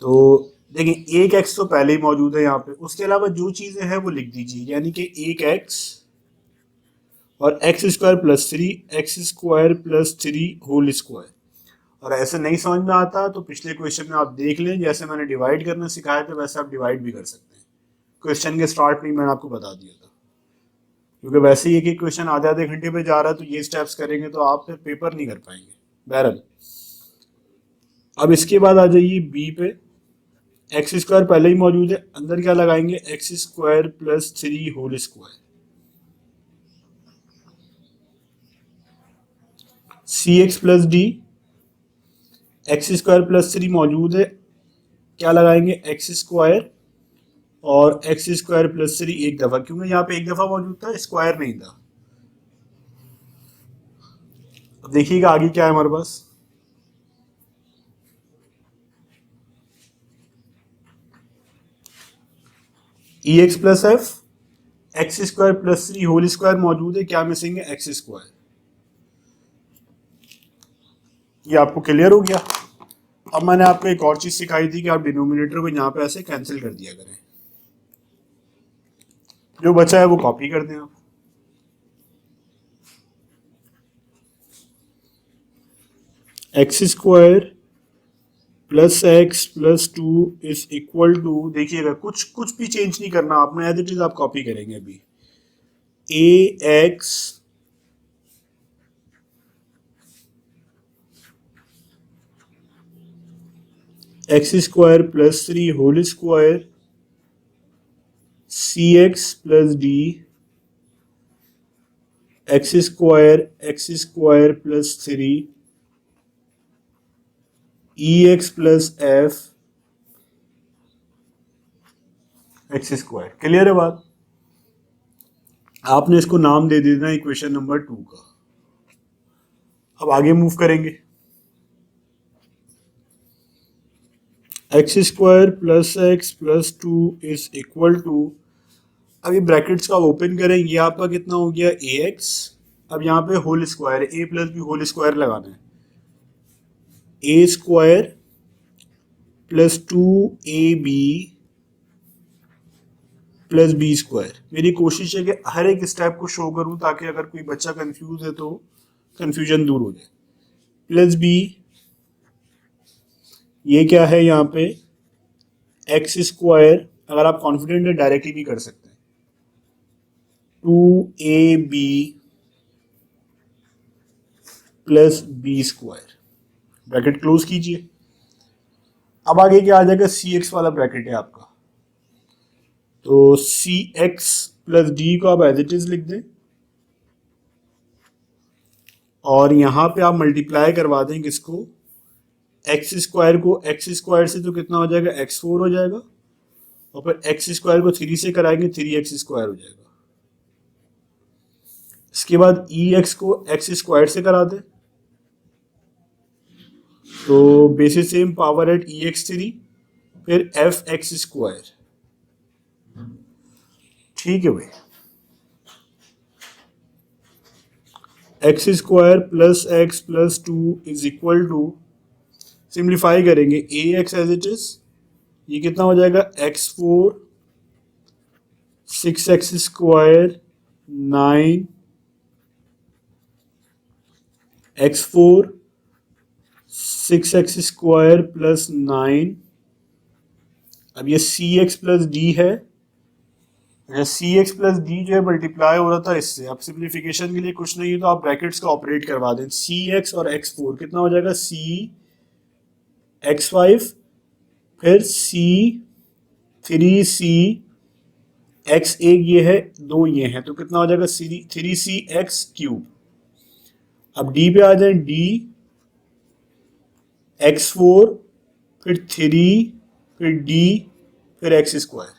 तो देखिए एक एक्स तो पहले ही मौजूद है यहाँ पे, उसके अलावा जो चीजें हैं वो लिख दीजिए, यानी कि एक एक्स और x square plus 3, x square plus 3 whole square. और ऐसे नहीं समझ में आता तो पिछले क्वेश्चन में आप देख लें, जैसे मैंने डिवाइड करना सिखाया था वैसे आप डिवाइड भी कर सकते हैं। क्वेश्चन के स्टार्ट में मैंने आपको बता दिया था, क्योंकि वैसे ही एक क्वेश्चन आधे आधे घंटे पे जा रहा है, तो ये स्टेप्स करेंगे तो आप फिर पेपर नहीं कर पाएंगे। बहरहाल अब इसके बाद आ जाइए बी पे, एक्स स्क्वायर पहले ही मौजूद है, अंदर क्या लगाएंगे, x square plus 3 whole square, c x plus d, x square plus 3 मौजूद है, क्या लगाएंगे, एक्स स्क्वायर और एक्स स्क्वायर प्लस 3 एक दफा, क्योंकि यहाँ पे एक दफा मौजूद था, स्क्वायर नहीं था। अब देखिएगा आगे क्या है हमारे पास, e x plus f, x square plus 3 whole square मौजूद है, क्या मिसिंग है, एक्स स्क्वायर। ये आपको क्लियर हो गया। अब मैंने आपको एक और चीज सिखाई थी कि आप डिनोमिनेटर को यहाँ पे ऐसे कैंसिल कर दिया करें, जो बचा है वो कॉपी कर दें आप। X square plus x plus 2 is equal to, देखिएगा कुछ भी चेंज नहीं करना आपने, एज इट इज आप कॉपी करेंगे अभी, a x x square plus 3 whole square, c x plus d, x square plus 3, e x plus f x square. Clear है बात। आपने इसको नाम दे देना इक्वेशन नंबर 2 का। अब आगे मूव करेंगे, x square plus x plus 2 is equal to, अब ये ब्रैकेट्स का ओपन करें, ये आपका कितना हो गया, ए एक्स, अब यहाँ पे होल स्क्वायर है, a plus b whole square लगाना है, a square plus 2ab plus b square. मेरी कोशिश है कि हर एक स्टेप को शो करूं ताकि अगर कोई बच्चा कंफ्यूज है तो कंफ्यूजन दूर हो जाए। प्लस बी, ये क्या है यहाँ पे, एक्स स्क्वायर, अगर आप कॉन्फिडेंट है डायरेक्टली भी कर सकते हैं, 2ab plus b square, bracket close कीजिए। अब आगे क्या आ जाएगा, सी एक्स वाला ब्रैकेट है आपका, तो सी एक्स प्लस डी को आप एज इट इज लिख दें और यहां पे आप मल्टीप्लाई करवा दें किसको, एक्स स्क्वायर को, एक्स स्क्वायर से तो कितना हो जाएगा, x4 हो जाएगा, और फिर एक्स स्क्वायर को 3 से कराएंगे, 3x स्क्वायर हो जाएगा। इसके बाद ई एक्स को एक्स स्क्वायर से करा दें, तो basis same power at e x 3, फिर एफ एक्स स्क्वायर। ठीक है भाई, x square plus x plus 2 is equal to, simplify करेंगे, a x as it is, ये कितना हो जाएगा, x4 6x square 9 x4 6x square plus 9। अब ये सी एक्स प्लस डी है, सी एक्स प्लस डी जो है मल्टीप्लाई हो रहा था इससे, अब सिंप्लीफिकेशन के लिए कुछ नहीं है तो आप ब्रैकेट्स का ऑपरेट करवा दें, सी एक्स और x4 कितना हो जाएगा, सी x5 फिर C3C x, एक ये है, दो ये है, तो कितना हो जाएगा, 3C x3। अब D पे आ जाए, D x4 फिर 3 फिर D फिर x स्क्वायर।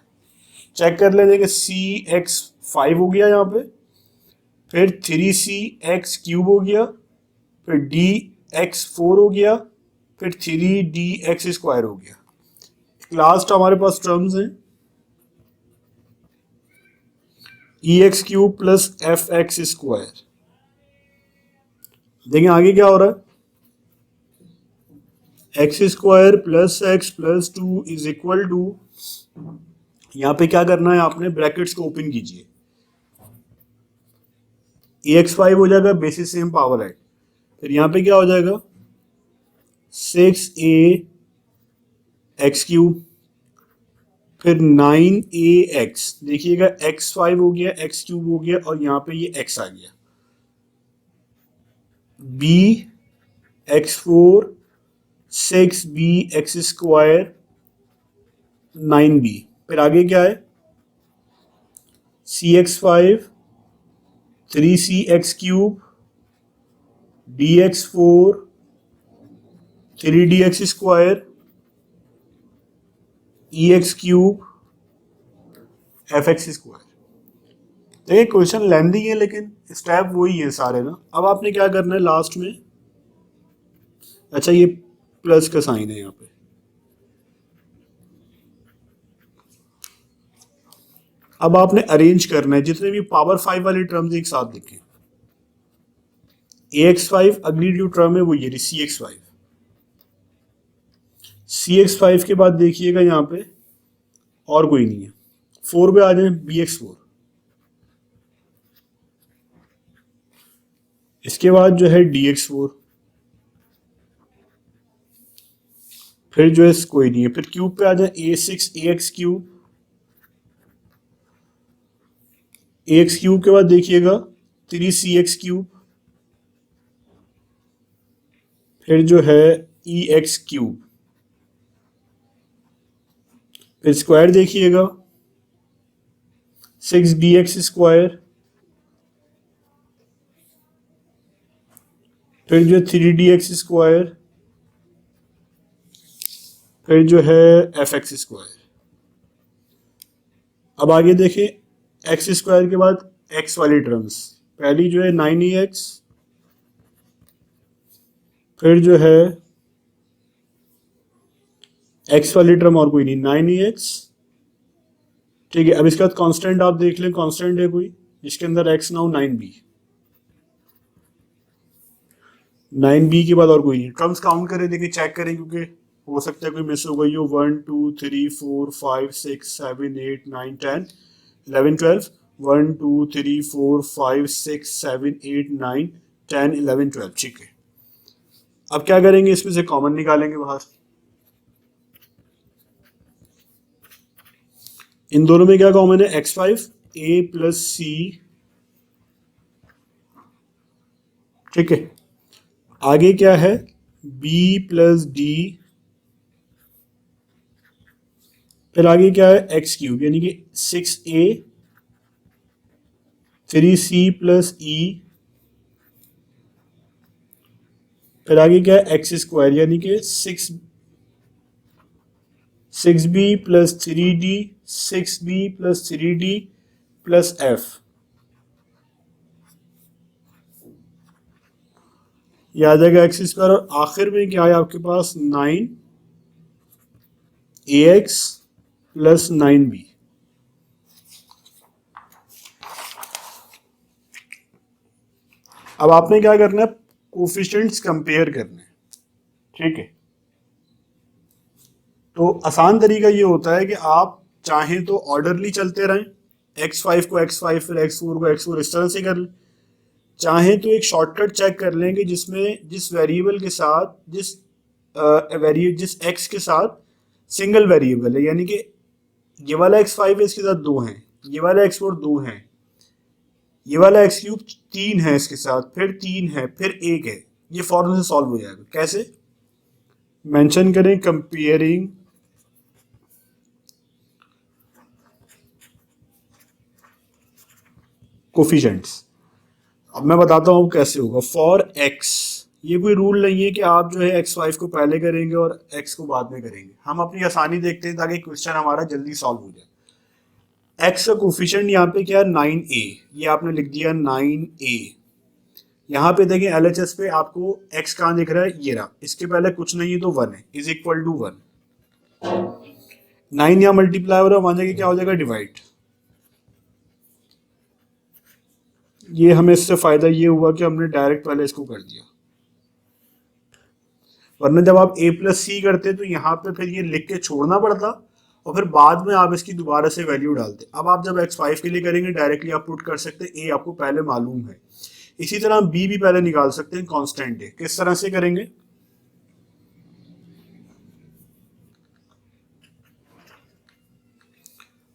चेक कर लेते कि C x5 हो गया यहाँ पे, फिर 3C x³ हो गया, फिर DX4 हो गया, फिर 3DX स्क्वायर हो गया। लास्ट हमारे पास टर्म्स हैं, EX³ प्लस FX स्क्वायर। देखिए आगे क्या हो रहा है, x square plus x plus 2 is equal to, यहां पे क्या करना है आपने, ब्रैकेट्स को ओपन कीजिए, EX5 हो जाएगा बेसिस सेम पावर है, फिर यहां पे क्या हो जाएगा 6ax³, फिर 9ax, देखिएगा x5 हो गया, x³ हो गया और यहाँ पे ये x आ गया, bx4 6bx स्क्वायर 9b, फिर आगे क्या है, cx5 3cx³ dx4 3dx square EX³ FX square. देखिए क्वेश्चन लेंदी है लेकिन स्टेप वही है सारे ना। अब आपने क्या करना है लास्ट में, अच्छा ये प्लस का साइन है यहाँ पे, अब आपने अरेंज करना है जितने भी पावर 5 वाले टर्म्स एक साथ लिखें, AX5 अगली जो टर्म है वो ये CX5, CX5 के बाद देखिएगा यहाँ पे और कोई नहीं है, 4 पे आ जाए BX4, इसके बाद जो है DX4, फिर जो है कोई नहीं है, फिर क्यूब पे आ जाए A6AX³, AX³ के बाद देखिएगा 3CX³, फिर जो है EX³, फिर स्क्वायर देखिएगा 6bx स्क्वायर, फिर जो 3dx स्क्वायर, फिर जो है fx स्क्वायर। अब आगे देखें, एक्स स्क्वायर के बाद x वाली टर्म्स, पहली जो है 9ax, फिर जो है x वाली टर्म और कोई नहीं 9ax, ठीक है। अब इसके बाद कांस्टेंट आप देख लें, कांस्टेंट है कोई जिसके अंदर x ना हो, 9b, 9b के बाद और कोई नहीं। टर्म्स काउंट करें, देखिए चेक करें, क्योंकि हो सकता है कोई मिस हो गई हो। 1 2 3 4 5 6 7 8 9 10 11 12। 1 2 3 4 5 6 7 8 9 10 11 12। ठीक है, अब क्या करेंगे, इसमें से कॉमन निकालेंगे बाहर। इन दोनों में क्या कॉमन है, x5 a प्लस सी। ठीक है, आगे क्या है, b प्लस डी, फिर आगे क्या है, एक्स क्यूब, यानी कि 6a 3c प्लस ई, फिर आगे क्या है, एक्स स्क्वायर, यानी कि 6b plus 3d 6b plus 3d plus F. ये आ जाएगा एक्स स्क्वायर, और आखिर में क्या है आपके पास, 9ax प्लस 9b। अब आपने क्या करना है, कोफिशिएंट्स कंपेयर करने हैं। ठीक है, तो आसान तरीका ये होता है कि आप चाहें तो ऑर्डरली चलते रहें, x5 को x5 फिर x4 को x4 इस तरह से कर लें। चाहें तो एक शॉर्टकट चेक कर लें कि जिसमें जिस वेरिएबल के साथ जिस x के साथ सिंगल वेरिएबल है, यानी कि ये वाला x5 है, इसके साथ 2 हैं, ये वाला x4 2 हैं, ये वाला एक्स क्यूब 3 है, इसके साथ फिर 3 है, फिर 1 है। ये फौरन से सॉल्व हो जाएगा। कैसे, मेंशन करें कंपेयरिंग कोफिशिएंट्स। अब मैं बताता हूँ कैसे होगा। फॉर एक्स, ये कोई रूल नहीं है कि आप जो है x5 को पहले करेंगे और x को बाद में करेंगे। हम अपनी आसानी देखते हैं ताकि क्वेश्चन हमारा जल्दी सॉल्व हो जाए। x का कोफिशिएंट यहाँ पे क्या है, 9a, ये आपने लिख दिया 9a। यहाँ पे देखें LHS पे आपको x कहाँ दिख रहा है, ये रहा, इसके पहले कुछ नहीं है तो 1 है, इज इक्वल टू 1। 9 यहाँ मल्टीप्लाई हो रहा है, वहां जाके क्या हो जाएगा, डिवाइड। ये हमें इससे फायदा ये हुआ कि हमने डायरेक्ट पहले इसको कर दिया, वरना जब आप a प्लस सी करते तो यहाँ पे फिर ये लिख के छोड़ना पड़ता और फिर बाद में आप इसकी दोबारा से वैल्यू डालते। अब आप जब x5 के लिए करेंगे डायरेक्टली आप पुट कर सकते हैं, a आपको पहले मालूम है। इसी तरह हम b भी पहले निकाल सकते हैं, कांस्टेंट है। किस तरह से करेंगे,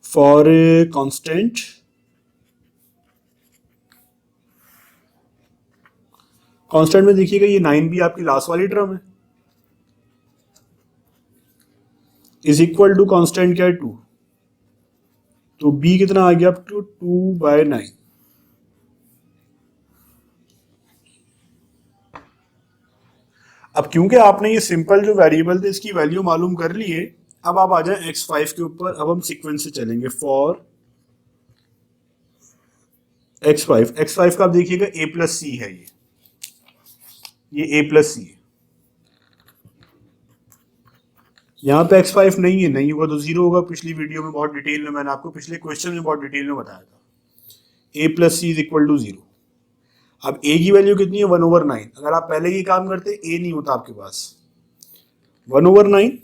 फॉर कांस्टेंट कांस्टेंट में देखिएगा ये 9b आपकी लास्ट वाली टर्म है, इज इक्वल टू कांस्टेंट क्या है, 2। तो b कितना आ गया, अप टू 2/9। अब क्योंकि आपने ये सिंपल जो वेरिएबल थे इसकी वैल्यू मालूम कर ली है, अब आप आ जाए x5 के ऊपर। अब हम सीक्वेंस से चलेंगे। फॉर x5 का आप देखिएगा a प्लस सी है, ये a प्लस सी है। यहाँ पे x5 नहीं है, नहीं होगा तो 0 होगा। पिछली वीडियो में बहुत डिटेल में मैंने आपको, पिछले क्वेश्चन में बहुत डिटेल में बताया था, a plus c is equal to 0। अब a की वैल्यू कितनी है, 1/9। अगर आप पहले ये काम करते a नहीं होता आपके पास, 1/9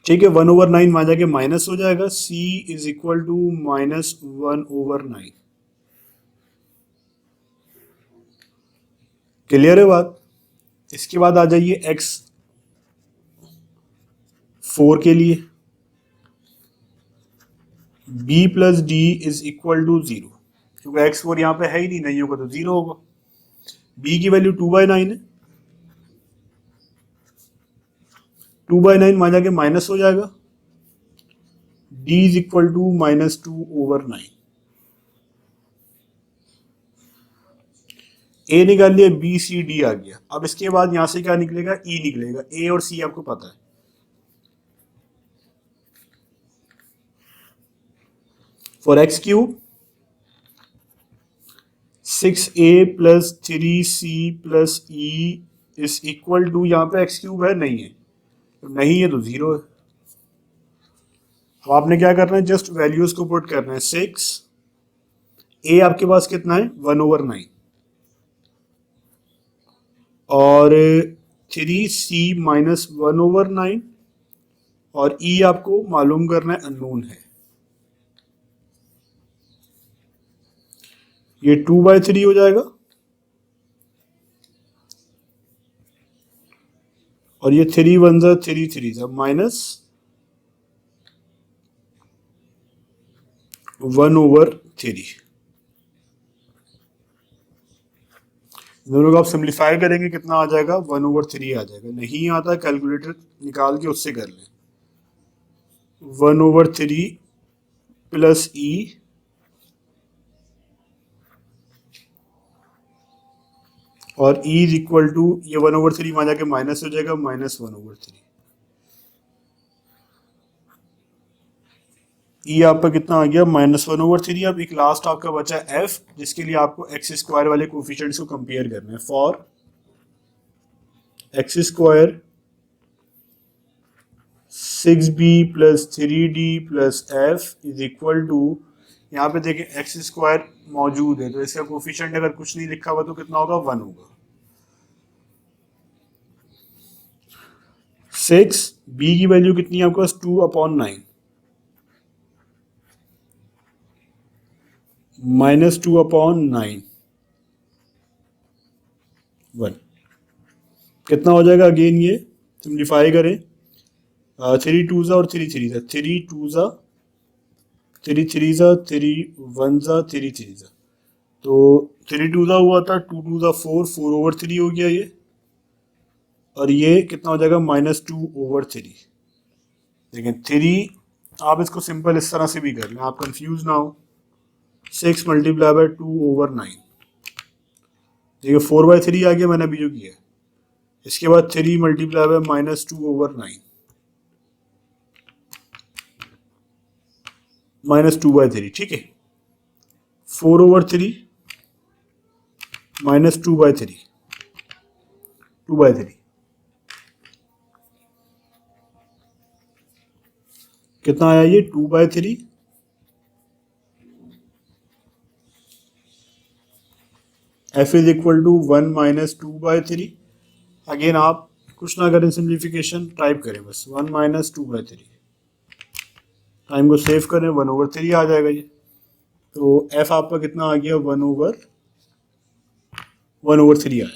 ठीक है, 1/9 वहां जाके माइनस हो जाएगा, c is equal to -1/9। Clear है बात। इसके बाद आ जाइए x4 के लिए, b plus d is equal to 0, क्योंकि x4 यहाँ पे है ही नहीं, नहीं होगा तो 0 होगा। b की वैल्यू 2/9 है, 2/9 वहां जाके माइनस हो जाएगा, d is equal to -2/9। a निकाल लिया, b c d आ गया। अब इसके बाद यहां से क्या निकलेगा, e निकलेगा। a और c आपको पता है। For x cube 6a plus 3c plus e is equal to, यहाँ पे एक्स क्यूब है, नहीं है, तो नहीं है तो 0 है। अब आपने क्या करना है, जस्ट वैल्यूज को पुट करना है। 6 ए आपके पास कितना है 1/9 और 3c माइनस 1/9 और ई आपको मालूम करना है अननोन है। ये 2/3 हो जाएगा और ये 3 1 जा 3 3 जा माइनस 1/3। दोनों को आप सिंप्लीफाई करेंगे कितना आ जाएगा 1/3 आ जाएगा। नहीं आता कैलकुलेटर निकाल के उससे कर लें। 1/3 प्लस ई और ई इज इक्वल टू ये 1/3 में जाके माइनस हो जाएगा माइनस 1/3। ई आपका कितना आ गया -1/3। अब एक लास्ट आपका बचा एफ जिसके लिए आपको एक्स स्क्वायर वाले कोफिशिएंट्स को कंपेयर करना है। For x square 6b plus 3d plus f is equal to, यहाँ पे देखें एक्स स्क्वायर मौजूद है तो इसका कोफिशिएंट अगर कुछ नहीं लिखा हुआ तो कितना होगा 1 होगा। 6 b की वैल्यू कितनी है आपके पास 2/9 माइनस 2/9 1 कितना हो जाएगा। अगेन ये सिंप्लीफाई करें 3 2 जा और 3 3 जा 3 2 जा 3 3 जा 3 1 जा 3 3 जा तो 3 2 जा हुआ था 2 2 जा 4 4/3 हो गया ये और ये कितना हो जाएगा -2/3। देखें 3 आप इसको सिंपल इस तरह से भी कर लें आप कंफ्यूज ना हो। 6 मल्टीप्लाई बाय 2/9 देखिए 4/3 आ गया मैंने अभी जो किया। इसके बाद 3 मल्टीप्लाई बाय -2/9 -2/3 ठीक है। 4/3 -2/3 2/3 कितना आया ये 2/3 f is equal to 1 minus 2/3। Again आप कुछ ना करें सिंप्लीफिकेशन टाइप करें बस 1 माइनस 2/3 टाइम को सेव करें 1/3 आ जाएगा ये। तो f आपका कितना आ गया 1/3 आया।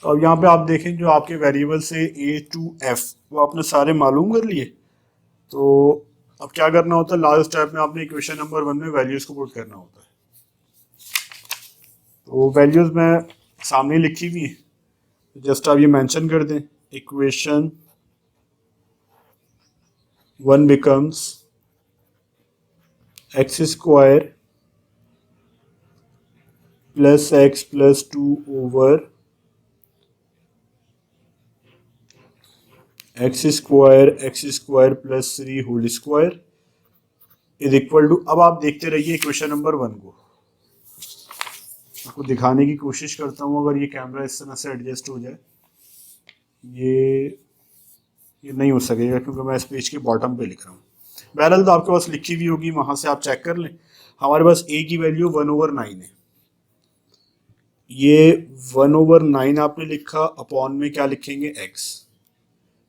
तो अब यहाँ पे आप देखें जो आपके वेरिएबल से a to f वो आपने सारे मालूम कर लिए। तो अब क्या करना होता है लास्ट स्टेप में आपने इक्वेशन नंबर 1 में वैल्यूज को पुट करना होता है। तो वैल्यूज में सामने लिखी हुई है जस्ट आप ये मेंशन कर दें। Equation 1 becomes x square plus x plus 2 over x square plus 3 whole square is equal to. अब आप देखते रहिए इक्वेशन नंबर 1 को आपको दिखाने की कोशिश करता हूँ। अगर ये कैमरा इस तरह से एडजस्ट हो जाए ये नहीं हो सकेगा क्योंकि मैं इस पेज के बॉटम पे लिख रहा हूँ। बहरहाल तो आपके पास लिखी हुई होगी वहां से आप चेक कर लें। हमारे पास a की वैल्यू 1/9 है। ये 1/9 आपने लिखा अपॉन में क्या लिखेंगे x।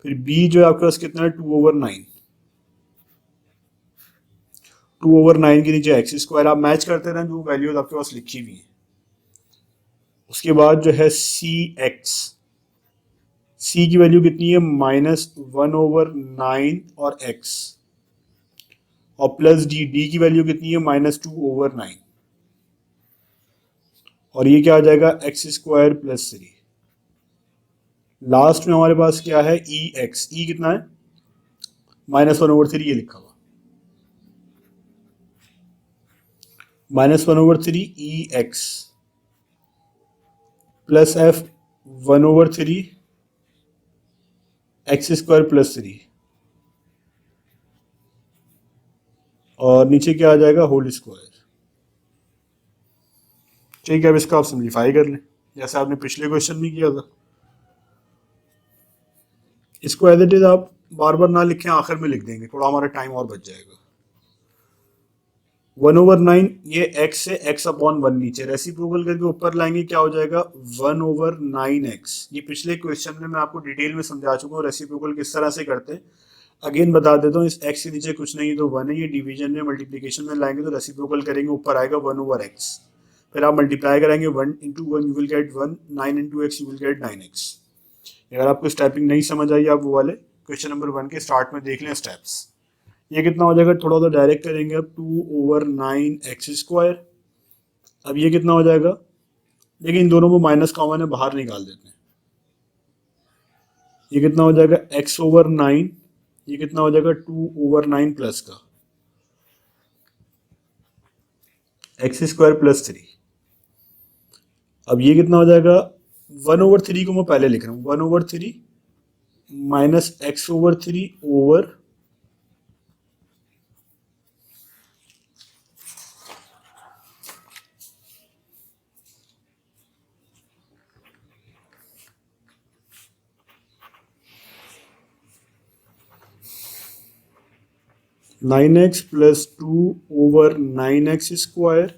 फिर b जो है आपके पास कितना है 2/9 2/9 के नीचे एक्स स्क्वायर आप मैच करते रहें जो वैल्यूज आपके पास लिखी हुई है। उसके बाद जो है c की वैल्यू कितनी है -1/9 और x और प्लस d की वैल्यू कितनी है -2/9 और ये क्या आ जाएगा एक्स स्क्वायर प्लस 3। लास्ट में हमारे पास क्या है ई कितना है -1/3 ये लिखा हुआ -1/3 e x plus f 1/3 x square plus 3 और नीचे क्या आ जाएगा होल स्क्वायर। ठीक है अब इसको आप सिंप्लीफाई कर लें जैसे आपने पिछले क्वेश्चन में किया था। इसको एज इट इज आप बार बार ना लिखें, आखिर में लिख देंगे, थोड़ा हमारा टाइम और बच जाएगा। 1/9 ये x से x/1 नीचे रेसिप्रोकल करके ऊपर लाएंगे, क्या हो जाएगा 1/9x। ये पिछले क्वेश्चन में मैं आपको डिटेल में समझा चुका हूँ रेसिप्रोकल किस तरह से करते हैं। अगेन बता देता हूँ, इस x के नीचे कुछ नहीं है तो 1 है, ये डिवीजन में मल्टीप्लिकेशन में लाएंगे तो रेसिप्रोकल करेंगे, ऊपर आएगा 1/x। फिर आप मल्टीप्लाई कराएंगे 1 × 1 you will gate 1, 9 × x you will gate 9x। अगर आपको स्टेपिंग नहीं समझ आई, आप वो वाले क्वेश्चन नंबर 1 के स्टार्ट में देख लें स्टेप्स। ये कितना हो जाएगा, थोड़ा सा डायरेक्ट करेंगे अब, 2/9x²। अब ये कितना हो जाएगा, लेकिन इन दोनों में माइनस कॉमन है, बाहर निकाल देते हैं। ये कितना हो जाएगा x/9, ये कितना हो जाएगा 2/9 प्लस का x² + 3। अब ये कितना हो जाएगा, 1/3 को मैं पहले लिख रहा हूँ, 1/3 minus x/3 over 9x + 2/9x²।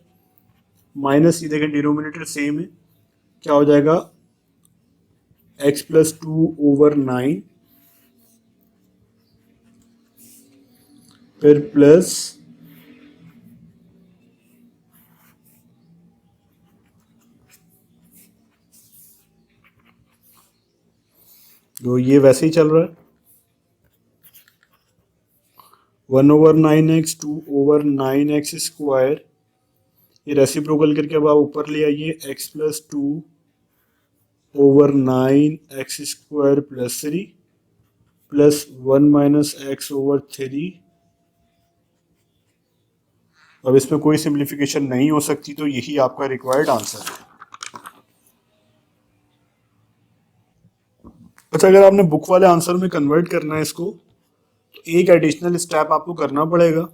Minus, ये देखें डिनोमिनेटर सेम है, क्या हो जाएगा x + 2/9, फिर प्लस तो ये वैसे ही चल रहा है 1/9x 2/9x²। ये रेसिप्रोकल करके अब आप ऊपर ले आइए, x + 2/9x² + 3 प्लस 1 - x/3। अब इसमें कोई सिंप्लीफिकेशन नहीं हो सकती, तो यही आपका रिक्वायर्ड आंसर है। अच्छा, अगर आपने बुक वाले आंसर में कन्वर्ट करना है इसको, तो एक एडिशनल स्टेप आपको करना पड़ेगा।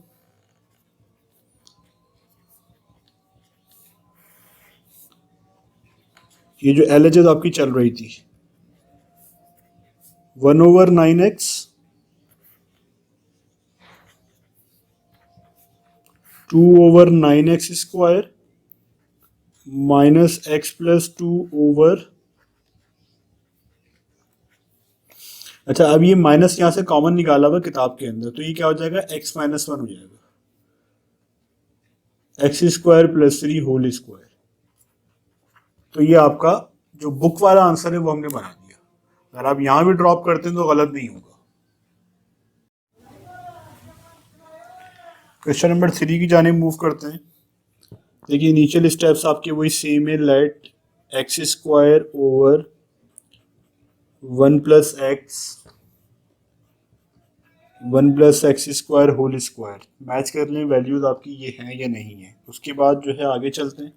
ये जो LHS आपकी चल रही थी 1/9x 2/9x² माइनस x + 2 अच्छा, अब ये माइनस यहाँ से कॉमन निकाला हुआ किताब के अंदर, तो ये क्या हो जाएगा x - 1 हो जाएगा, x² + 3 होल स्क्वायर। तो ये आपका जो बुक वाला आंसर है वो हमने बना दिया। अगर आप यहाँ भी ड्रॉप करते हैं तो गलत नहीं होगा। क्वेश्चन नंबर 3 की जाने मूव करते हैं। देखिए इनिशियल स्टेप्स आपके वही सेम है, let x² over 1 + x 1 + x² whole square match कर लें, वैल्यूज आपकी ये हैं या नहीं है। उसके बाद जो है आगे चलते हैं,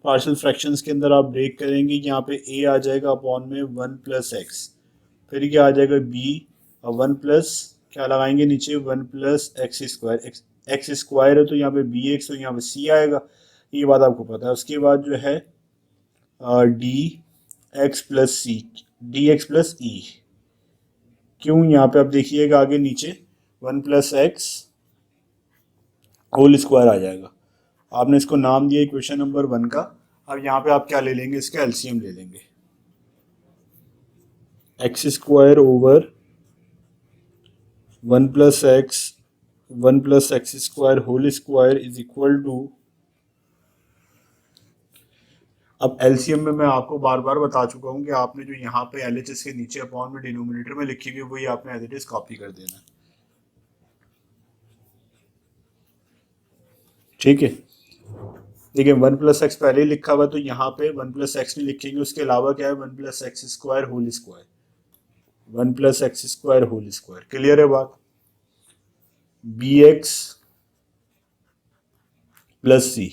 पार्शियल फ्रैक्शंस के अंदर आप ब्रेक करेंगे, यहाँ पे a आ जाएगा अपॉन में 1 + x, फिर क्या आ जाएगा b और 1 प्लस क्या लगाएंगे नीचे 1 + x², x² है तो यहाँ पे bx तो यहाँ पे c आएगा, ये बात आपको पता है। उसके बाद जो है dx + c, dx + e, क्यों यहाँ पे आप देखिएगा आगे नीचे 1 + x होल स्क्वायर आ जाएगा। आपने इसको नाम दिया इक्वेशन नंबर 1 का। अब यहाँ पे आप क्या ले लेंगे, इसका एलसीएम ले लेंगे, x² over 1 + x 1 + x² whole square is equal to, अब एलसीएम में मैं आपको बार बार बता चुका हूँ कि आपने जो यहाँ पे एलएचएस के नीचे अपॉन में डिनोमिनेटर में लिखी हुई वही आपने एज इट इज कॉपी कर देना है। ठीक है, देखिए 1 + x पहले ही लिखा हुआ तो यहाँ पे 1 + x नहीं लिखेंगे, उसके अलावा क्या है 1 + x² whole square, 1 + x² whole square. Clear है बात। bx + c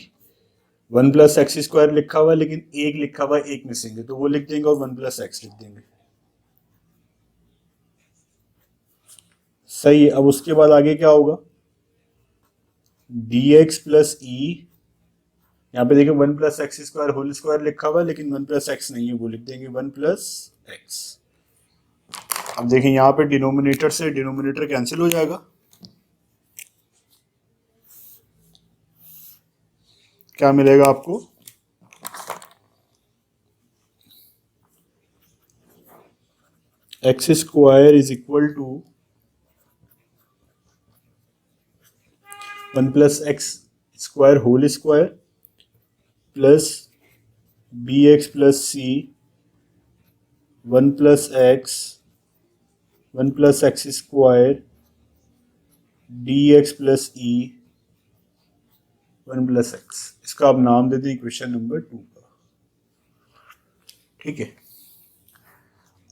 1 + x² लिखा हुआ है, लेकिन एक लिखा हुआ है, एक मिसिंग है, तो वो लिख देंगे और 1 + x लिख देंगे। सही है। अब उसके बाद आगे क्या होगा, dx + e, यहाँ पे देखिए 1 + x² होल स्क्वायर लिखा हुआ है, लेकिन 1 + x नहीं है, वो लिख देंगे 1 + x। अब देखें यहाँ पे डिनोमिनेटर से डिनोमिनेटर कैंसिल हो जाएगा, क्या मिलेगा आपको, x square is equal to 1 plus x square whole square plus b x plus c 1 plus x square d x plus e 1 plus x. इसका आप नाम दे दें इक्वेशन नंबर 2 का। ठीक है,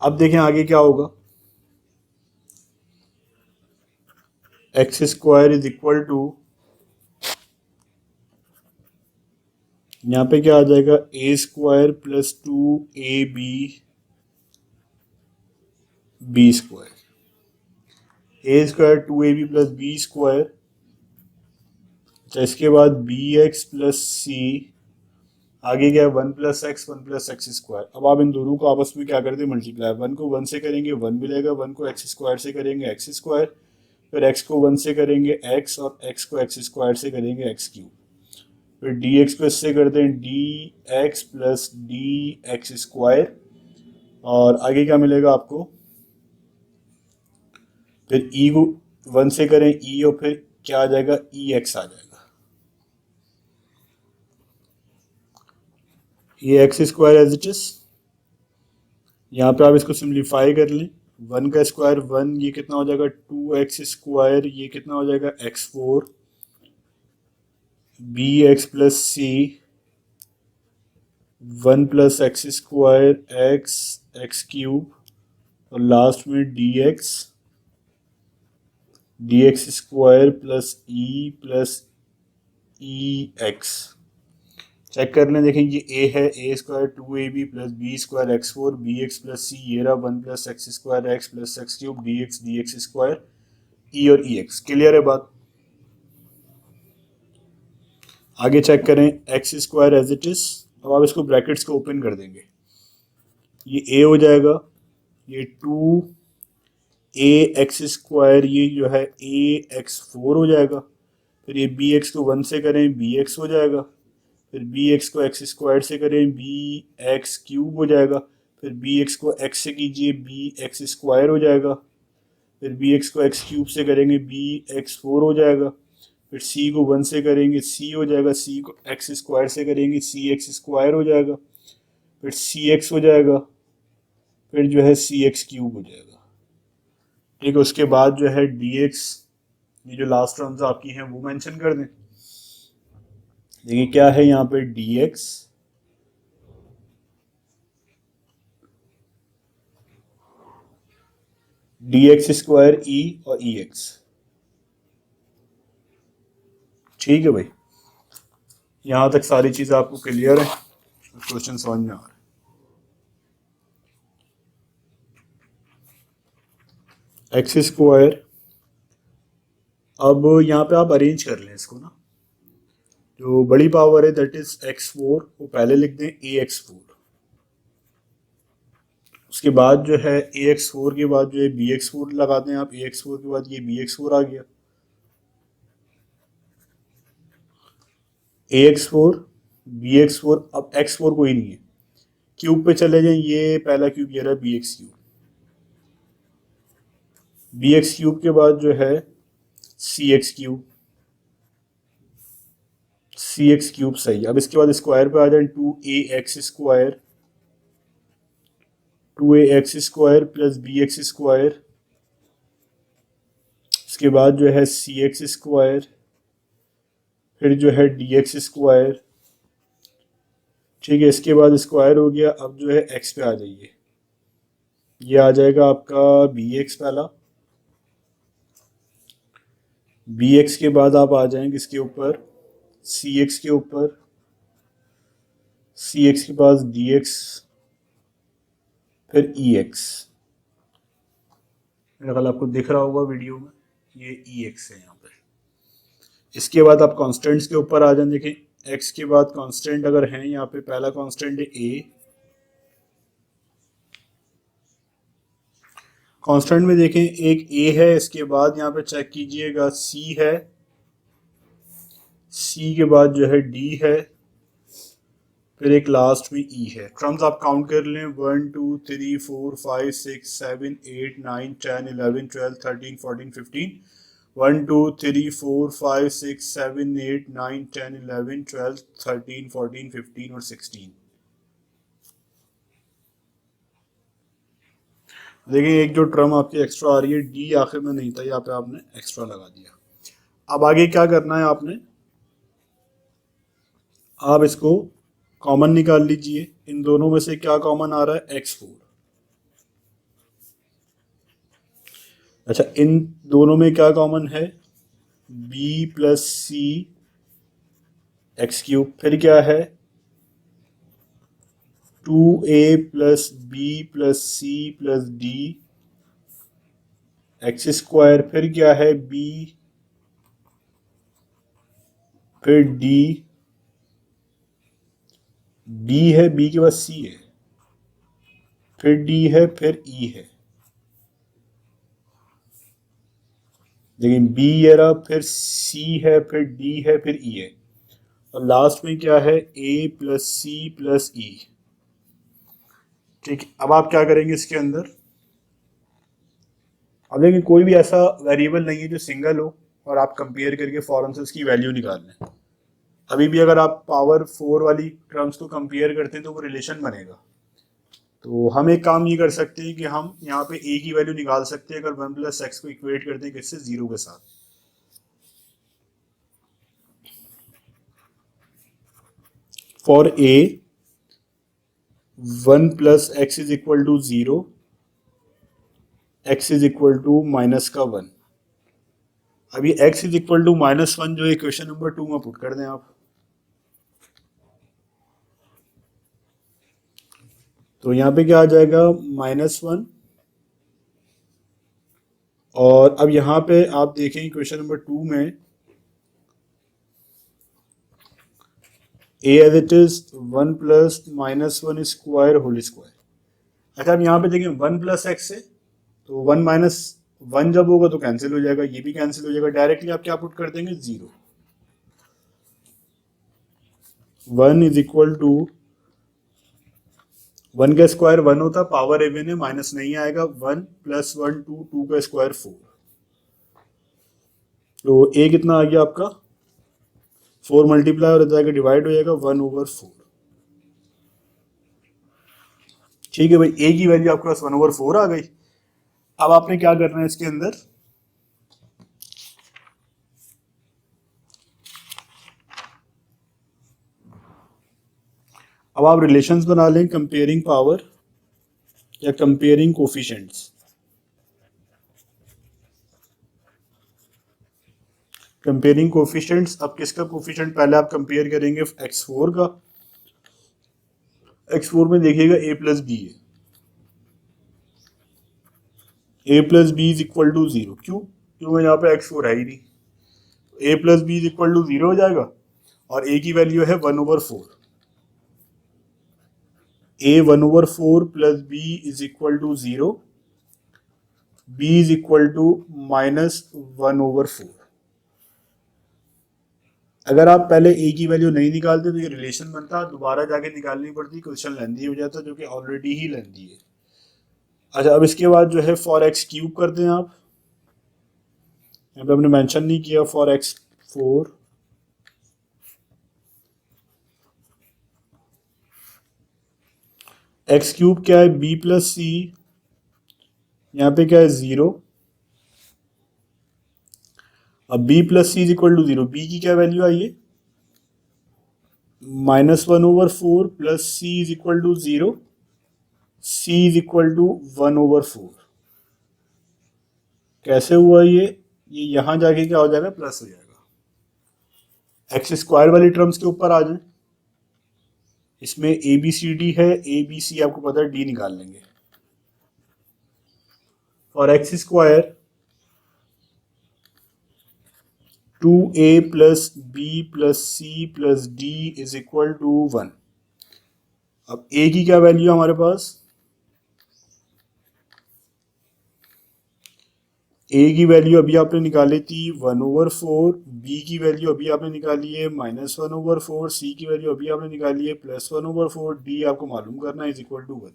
अब देखें आगे क्या होगा, x square is equal to, यहाँ पे क्या आ जाएगा, a square plus 2ab b square, a square 2ab plus b square, अच्छा इसके बाद बी एक्स प्लस सी, आगे क्या है 1 प्लस एक्स स्क्वायर। अब आप इन दोनों को आपस में क्या करते हैं, मल्टीप्लाई, 1 को 1 से करेंगे 1 मिलेगा, 1 को एक्स स्क्वायर से करेंगे एक्स स्क्वायर, फिर x को 1 से करेंगे x और x को एक्स स्क्वायर से करेंगे एक्स क्यूब, फिर dx को इससे करते हैं dx plus d x square, और आगे क्या मिलेगा आपको, फिर e को 1 से करें e और फिर क्या आ जाएगा ex आ जाएगा, ये x square as it is. यहाँ पे आप इसको सिंप्लीफाई कर लें, 1 का स्क्वायर 1, ये कितना हो जाएगा 2x स्क्वायर, ये कितना हो जाएगा x4 b x plus c 1 plus x square x cube, और लास्ट में d x square plus e x. Check कर लें, देखें ये a है, a square 2ab plus b square x4 b x plus c, ये रहा 1 plus x square x plus x cube d x square e और ई x. Clear है बात? आगे चेक करें, x square as it is. अब आप इसको ब्रैकेट्स को ओपन कर देंगे, ये a हो जाएगा, ये 2a एक्स स्क्वायर, ये जो है a x4 हो जाएगा, फिर ये बी एक्स को 1 से करें बी एक्स हो जाएगा, फिर बी एक्स को एक्स स्क्वायर से करें बी एक्स क्यूब हो जाएगा, फिर बी एक्स को एक्स से कीजिए बी एक्स स्क्वायर हो जाएगा, फिर बी एक्स को एक्स क्यूब से करेंगे बी x4 हो जाएगा, फिर सी को 1 से करेंगे सी हो जाएगा, सी को एक्स स्क्वायर से करेंगे सी एक्स स्क्वायर हो जाएगा, फिर सी एक्स हो जाएगा, फिर जो है सी एक्स क्यूब हो जाएगा। ठीक है, उसके बाद जो है डी एक्स, ये जो लास्ट टर्म्स आपकी हैं वो मेंशन कर दें। देखिए क्या है यहाँ पे, डी एक्स स्क्वायर ई और ई एक्स। ठीक है भाई, यहां तक सारी चीजें आपको क्लियर है, क्वेश्चन समझ में आ रहा है। एक्स स्क्वायर, अब यहाँ पे आप अरेंज कर लें इसको ना, जो बड़ी पावर है दैट इज x4 वो पहले लिख दें ax4, उसके बाद जो है ax4 के बाद जो है bx4 लगा दें आप, ax4 के बाद ये bx4 आ गया, ax4 bx4, अब x4 कोई नहीं है, क्यूब पे चले जाएं, ये पहला क्यूब ये रहा bx क्यूब, bx क्यूब के बाद जो है cx क्यूब, cx क्यूब सही। अब इसके बाद स्क्वायर पे आ जाए 2ax square, 2ax square plus bx square, इसके बाद जो है cx स्क्वायर, फिर जो है dx स्क्वायर। ठीक है, इसके बाद स्क्वायर हो गया, अब जो है x पे आ जाइए, ये आ जाएगा आपका bx पहला, bx के बाद आप आ जाएंगे इसके ऊपर cx के ऊपर, cx के पास dx, फिर ex। मेरा ख्याल आपको दिख रहा होगा वीडियो में, ये ex है यहाँ पे। इसके बाद आप कांस्टेंट्स के ऊपर आ जाएं, देखें x के बाद कांस्टेंट अगर हैं यहाँ पे, पहला कांस्टेंट है a, कांस्टेंट में देखें एक ए है, इसके बाद यहाँ पे चेक कीजिएगा सी है, सी के बाद जो है डी है, फिर एक लास्ट में ई है। टर्म्स आप काउंट कर लें 1 2 3 4 5 6 7 8 9 10 11 12 13 14 15। 1 2 3 4 5 6 7 8 9 10 11 12 13 14 15 और 16। देखिए एक जो टर्म आपकी एक्स्ट्रा आ रही है डी आखिर में नहीं था, यहाँ पे आपने एक्स्ट्रा लगा दिया। अब आगे क्या करना है आपने, आप इसको कॉमन निकाल लीजिए। इन दोनों में से क्या कॉमन आ रहा है, x4। अच्छा इन दोनों में क्या कॉमन है, b plus c x cube, फिर क्या है 2a plus b plus c plus d x square, फिर क्या है b, फिर d, d है b के बाद c है, फिर d है, फिर e है। लेकिन b ये रहा, फिर c है, फिर d है, फिर e है, और लास्ट में क्या है a प्लस सी प्लस ई। ठीक, अब आप क्या करेंगे इसके अंदर, अब देखिए कोई भी ऐसा वेरिएबल नहीं है जो सिंगल हो और आप कंपेयर करके फौरन से उसकी वैल्यू निकाल लें। अभी भी अगर आप पावर 4 वाली टर्म्स को कंपेयर करते हैं तो वो रिलेशन बनेगा। तो हम एक काम ये कर सकते हैं कि हम यहाँ पे a की वैल्यू निकाल सकते हैं अगर 1 प्लस एक्स को इक्वेट करते हैं किससे, 0 के साथ। For a 1 plus x is equal to 0, x is equal to minus का 1। अभी x is equal to minus 1 जो है इक्वेशन नंबर 2 में पुट कर दें आप। तो यहाँ पे क्या आ जाएगा, -1। और अब यहाँ पे आप देखें इक्वेशन नंबर 2 में a as it is 1 plus -1 square whole square. अच्छा अब यहाँ पे देखें 1 प्लस एक्स है तो 1 माइनस 1 जब होगा तो कैंसिल हो जाएगा, ये भी कैंसिल हो जाएगा, डायरेक्टली आप क्या पुट कर देंगे, 0। 1 इज इक्वल टू 1 का स्क्वायर 1 होता, पावर इवन है, माइनस नहीं आएगा, 1 प्लस 1 2, 2 का स्क्वायर 4। तो a कितना आ गया आपका, 4 मल्टीप्लाई हो जाएगा, डिवाइड हो जाएगा 1/4। ठीक है भाई, a की वैल्यू आपके पास 1/4 आ गई। अब आपने क्या करना है इसके अंदर, अब आप रिलेशंस बना लें कंपेयरिंग पावर या कंपेयरिंग कोफिशिएंट्स। कंपेयरिंग कोफिशिएंट्स, अब किसका कोफिशिएंट पहले आप कंपेयर करेंगे, x4 का। x4 में देखिएगा a प्लस बी है, a plus b is equal to 0। क्यों यहाँ पे x4 है ही नहीं, a plus b is equal to 0 हो जाएगा और a की वैल्यू है 1/4। a 1/4 plus b is equal to 0, b is equal to -1/4। अगर आप पहले a की वैल्यू नहीं निकालते तो ये रिलेशन बनता, दोबारा जाके निकालनी पड़ती, क्वेश्चन लेंदी हो जाता जो कि ऑलरेडी ही लेंदी है। अच्छा अब इसके बाद जो है फॉर एक्स क्यूब कर दें आप, यहाँ पे हमने मेंशन नहीं किया, फॉर x4 एक्स क्यूब क्या है, b प्लस सी, यहाँ पे क्या है 0। अब b plus c is equal to 0, b की क्या वैल्यू आई है, -1/4 plus c is equal to 0, c is equal to 1/4। कैसे हुआ ये यहां जाके क्या हो जाएगा, प्लस हो जाएगा। एक्स स्क्वायर वाली टर्म्स के ऊपर आ जाए, इसमें ए बी सी डी है, ए बी सी आपको पता है, डी निकाल लेंगे। और x square 2a plus b plus c plus d is equal to 1। अब a की क्या वैल्यू है हमारे पास, ए की वैल्यू अभी आपने निकाली थी 1/4, बी की वैल्यू अभी आपने निकाली है -1/4, सी की वैल्यू अभी आपने निकाली है +1/4, डी आपको मालूम करना है इज इक्वल टू 1।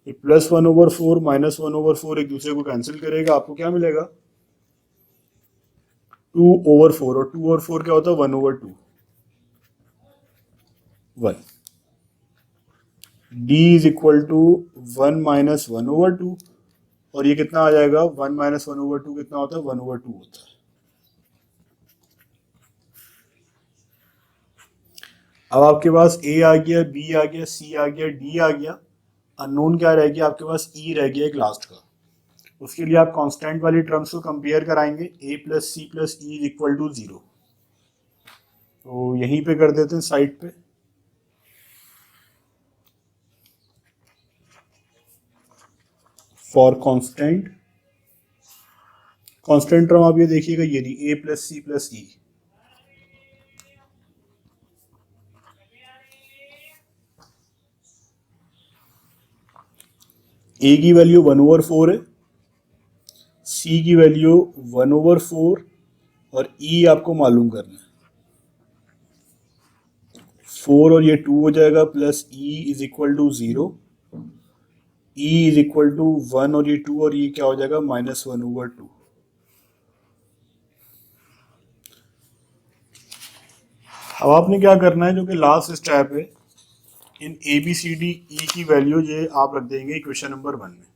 +1/4 -1/4 एक दूसरे को कैंसिल करेगा, आपको क्या मिलेगा 2/4, और 2/4 क्या होता है 1/2, 1। डी इज इक्वल टू 1 - 1/2, और ये कितना आ जाएगा 1 - 1/2 कितना होता है 1/2 होता है। अब आपके पास ए आ गया, बी आ गया, सी आ गया, डी आ गया, अननोन क्या रह गया आपके पास ई रह गया एक लास्ट का। उसके लिए आप कांस्टेंट वाली टर्म्स को कंपेयर कराएंगे, a plus c plus e is equal to 0। तो यहीं पे कर देते हैं साइड पे। फॉर कांस्टेंट, कांस्टेंट टर्म आप ये देखिएगा, ये रही ए प्लस सी प्लस ई। ए की वैल्यू 1/4 है, सी की वैल्यू 1/4, और ई आपको मालूम करना है 4, और ये 2 हो जाएगा, plus e is equal to 0, e is equal to 1, और ये 2, और ये क्या हो जाएगा -1/2। अब आपने क्या करना है, जो कि लास्ट स्टेप है, इन A B C D E की वैल्यू जो आप रख देंगे इक्वेशन नंबर 1 में।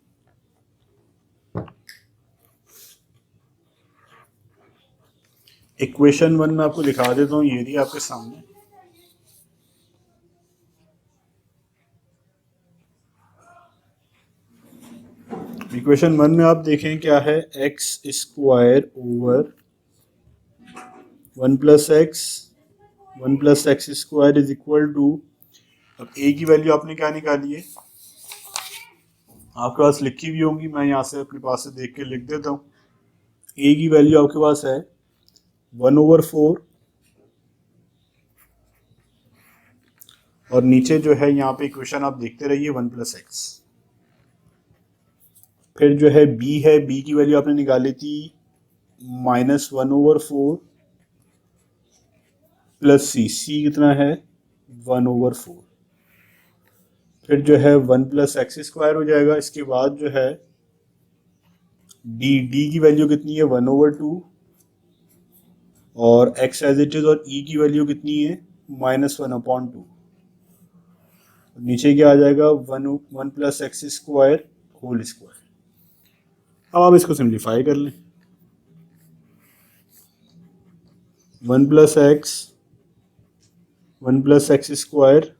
इक्वेशन 1 में आपको दिखा देता हूँ, ये रही आपके सामने। इक्वेशन 1 में आप देखें क्या है, x square over 1 + x 1 + x square is equal to, अब ए की वैल्यू आपने क्या निकाली है, आपके पास लिखी हुई होंगी, मैं यहाँ से अपने पास से देख के लिख देता हूँ। ए की वैल्यू आपके पास है 1/4, और नीचे जो है यहाँ पे इक्वेशन आप देखते रहिए 1 + x। फिर जो है बी है, बी की वैल्यू आपने निकाली थी -1/4 प्लस सी, सी कितना है 1/4। फिर जो है 1 + x स्क्वायर हो जाएगा। इसके बाद जो है डी, डी की वैल्यू कितनी है 1/2, और x एज इट इज, और ई की वैल्यू कितनी है -1/2। नीचे क्या आ जाएगा 1 + x स्क्वायर होल स्क्वायर। अब आप इसको सिंप्लीफाई कर लें, 1 + x 1 + x square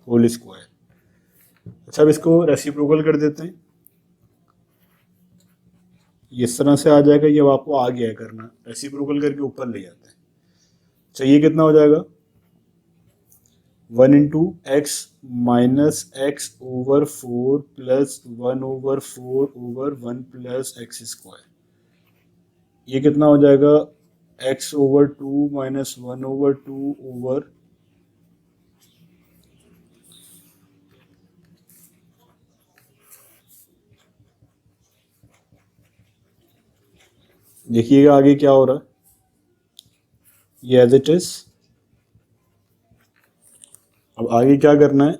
whole square. अच्छा, अब इसको रेसिप्रोकल कर देते हैं, इस तरह से आ जाएगा। ये अब आपको आ गया है करना, रेसिप्रोकल करके ऊपर ले जाते हैं। चाहिए कितना हो जाएगा 1 × x - x/4 plus 1/4/1 + x square. ये कितना हो जाएगा x/2 - 1/2 ओवर देखिएगा आगे क्या हो रहा है, ये एज इट इज। अब आगे क्या करना है,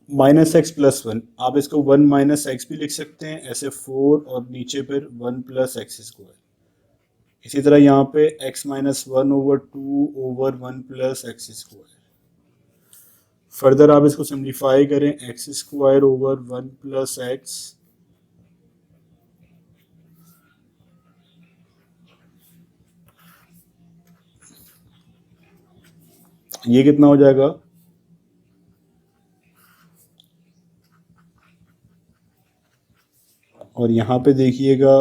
-x + 1, आप इसको 1 - x भी लिख सकते हैं ऐसे 4, और नीचे फिर 1 + x स्क्वायर। इसी तरह यहाँ पे x - 1/2 over 1 + x square. Further आप इसको सिंप्लीफाई करें, x स्क्वायर ओवर 1 + x, ये कितना हो जाएगा और यहाँ पे देखिएगा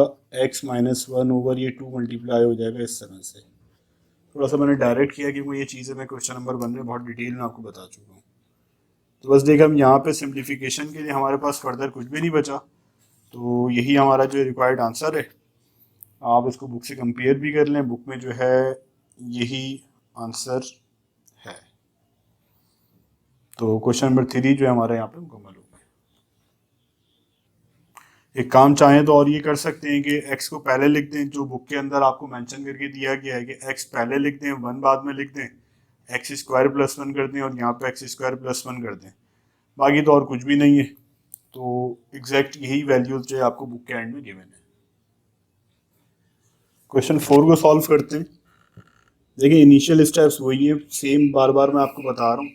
x - 1 ओवर ये 2 मल्टीप्लाई हो जाएगा इस तरह से। थोड़ा सा मैंने डायरेक्ट किया क्योंकि ये चीज़ें मैं क्वेश्चन नंबर 1 में बहुत डिटेल में आपको बता चुका हूँ। तो बस देखिए हम यहाँ पे सिंप्लीफिकेशन के लिए हमारे पास फर्दर कुछ भी नहीं बचा, तो यही हमारा जो रिक्वायर्ड आंसर है। आप इसको बुक से कंपेयर भी कर लें, बुक में जो है यही आंसर है। तो क्वेश्चन नंबर 3 जो है हमारा यहाँ पे मुकम्मल हो गया। एक काम चाहें तो और ये कर सकते हैं कि x को पहले लिख दें, जो बुक के अंदर आपको मेंशन करके दिया गया है कि x पहले लिख दें, 1 बाद में लिख दें, x स्क्वायर प्लस 1 कर दें और यहाँ पे x स्क्वायर प्लस 1 कर दें। बाकी तो और कुछ भी नहीं है। तो एग्जैक्ट यही वैल्यूज जो है आपको बुक के एंड में गिवन है। क्वेश्चन 4 को सॉल्व करते हैं। देखिए इनिशियल स्टेप्स वही है, सेम बार बार मैं आपको बता रहा हूँ।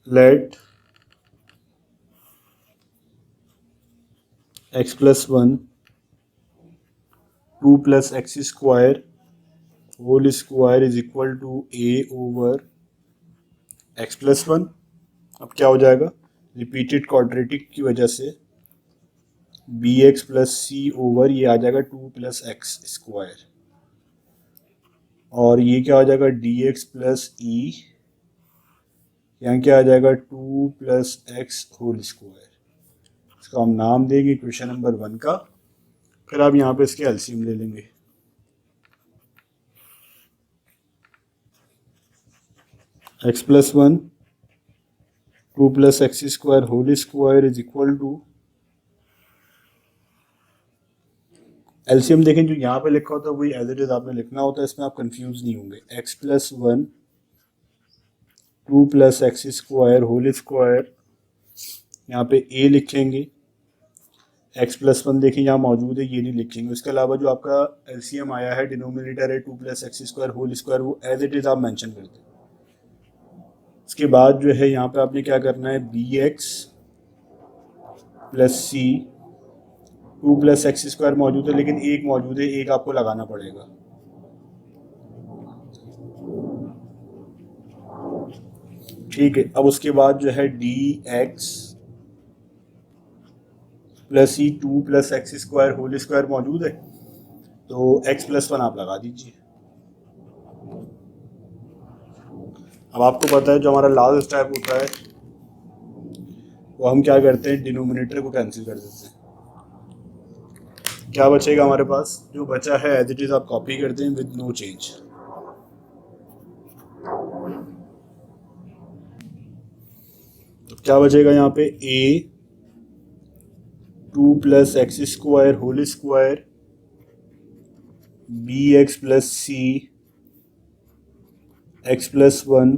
Let x plus 1 2 plus x square whole square is equal to a over x plus 1। अब क्या हो जाएगा, रिपीटेड क्वाड्रेटिक की वजह से बी एक्स प्लस सी ओवर ये आ जाएगा 2 प्लस एक्स स्क्वायर, और ये क्या हो जाएगा डी एक्स प्लस ई, यहाँ क्या आ जाएगा 2 प्लस एक्स होल स्क्वायर। इसका हम नाम देंगे क्वेश्चन नंबर 1 का। फिर आप यहाँ पे इसके एलसीएम ले लेंगे। x plus 1 2 plus x square whole square is equal to, LCM देखें जो यहाँ पे लिखा होता है वही एज इट इज आपने लिखना होता है, इसमें आप कंफ्यूज नहीं होंगे। x plus 1 2 plus x square whole square, यहाँ पे a लिखेंगे, x प्लस 1 देखें यहाँ मौजूद है, ये नहीं लिखेंगे। उसके अलावा जो आपका एलसीएम आया है डिनोमिनेटर है 2 plus x square whole square, वो एज इट इज आप मेंशन कर दें। उसके बाद जो है यहाँ पे आपने क्या करना है, B x plus c, 2 plus x square मौजूद है लेकिन एक मौजूद है, एक आपको लगाना पड़ेगा। ठीक है, अब उसके बाद जो है d x plus c 2 plus x square whole square मौजूद है, तो x प्लस 1 आप लगा दीजिए। अब आपको पता है जो हमारा लास्ट स्टेप होता है वो हम क्या करते हैं, डिनोमिनेटर को कैंसिल कर देते हैं। क्या बचेगा हमारे पास, जो बचा है एज इट इज आप कॉपी करते हैं विद नो चेंज। तो क्या बचेगा यहाँ पे, a 2 plus x square whole square b x plus c x plus 1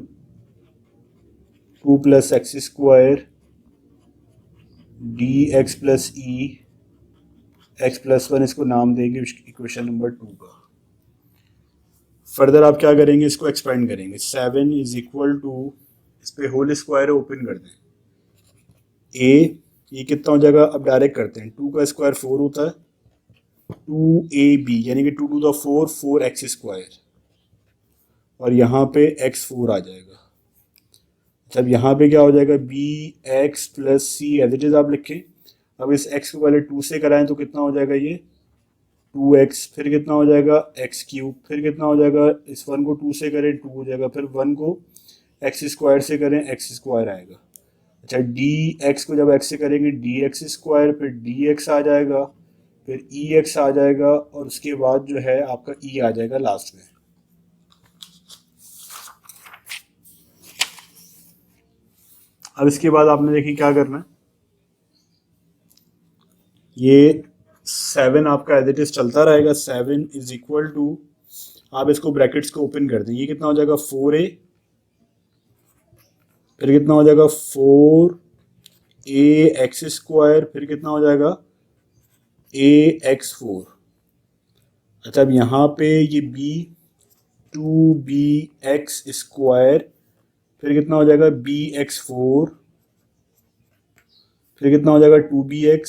2 plus x square d x plus e x plus 1, इसको नाम देंगे इक्वेशन नंबर 2 का। फर्दर आप क्या करेंगे, इसको एक्सपेंड करेंगे। 7 इज इक्वल टू, इस पे होल स्क्वायर ओपन कर दें, a ये कितना हो जाएगा, अब डायरेक्ट करते हैं, 2 का स्क्वायर 4 होता है, 2ab यानी कि 2 टू द 4 4x स्क्वायर, और यहाँ पे x4 आ जाएगा। जब यहाँ पे क्या हो जाएगा, b x plus c as it is आप लिखें। अब इस x को पहले 2 से कराएं तो कितना हो जाएगा, ये 2x, फिर कितना हो जाएगा x क्यूब, फिर कितना हो जाएगा, इस 1 को 2 से करें 2 हो जाएगा, फिर 1 को x स्क्वायर से करें x स्क्वायर आएगा। अच्छा डी एक्स को जब x से करेंगे डी एक्स स्क्वायर, फिर डी एक्स आ जाएगा, फिर ई एक्स आ जाएगा, और उसके बाद जो है आपका ई आ जाएगा लास्ट में। अब इसके बाद आपने देखिए क्या करना है, ये 7 आपका एज इट इज चलता रहेगा। 7 इज इक्वल टू, आप इसको ब्रैकेट्स को ओपन कर दें, ये कितना हो जाएगा 4a, फिर कितना हो जाएगा 4ax स्क्वायर, फिर कितना हो जाएगा ax4। अच्छा अब यहाँ पे ये b 2bx स्क्वायर, फिर कितना हो जाएगा bx4, फिर कितना हो जाएगा 2bx,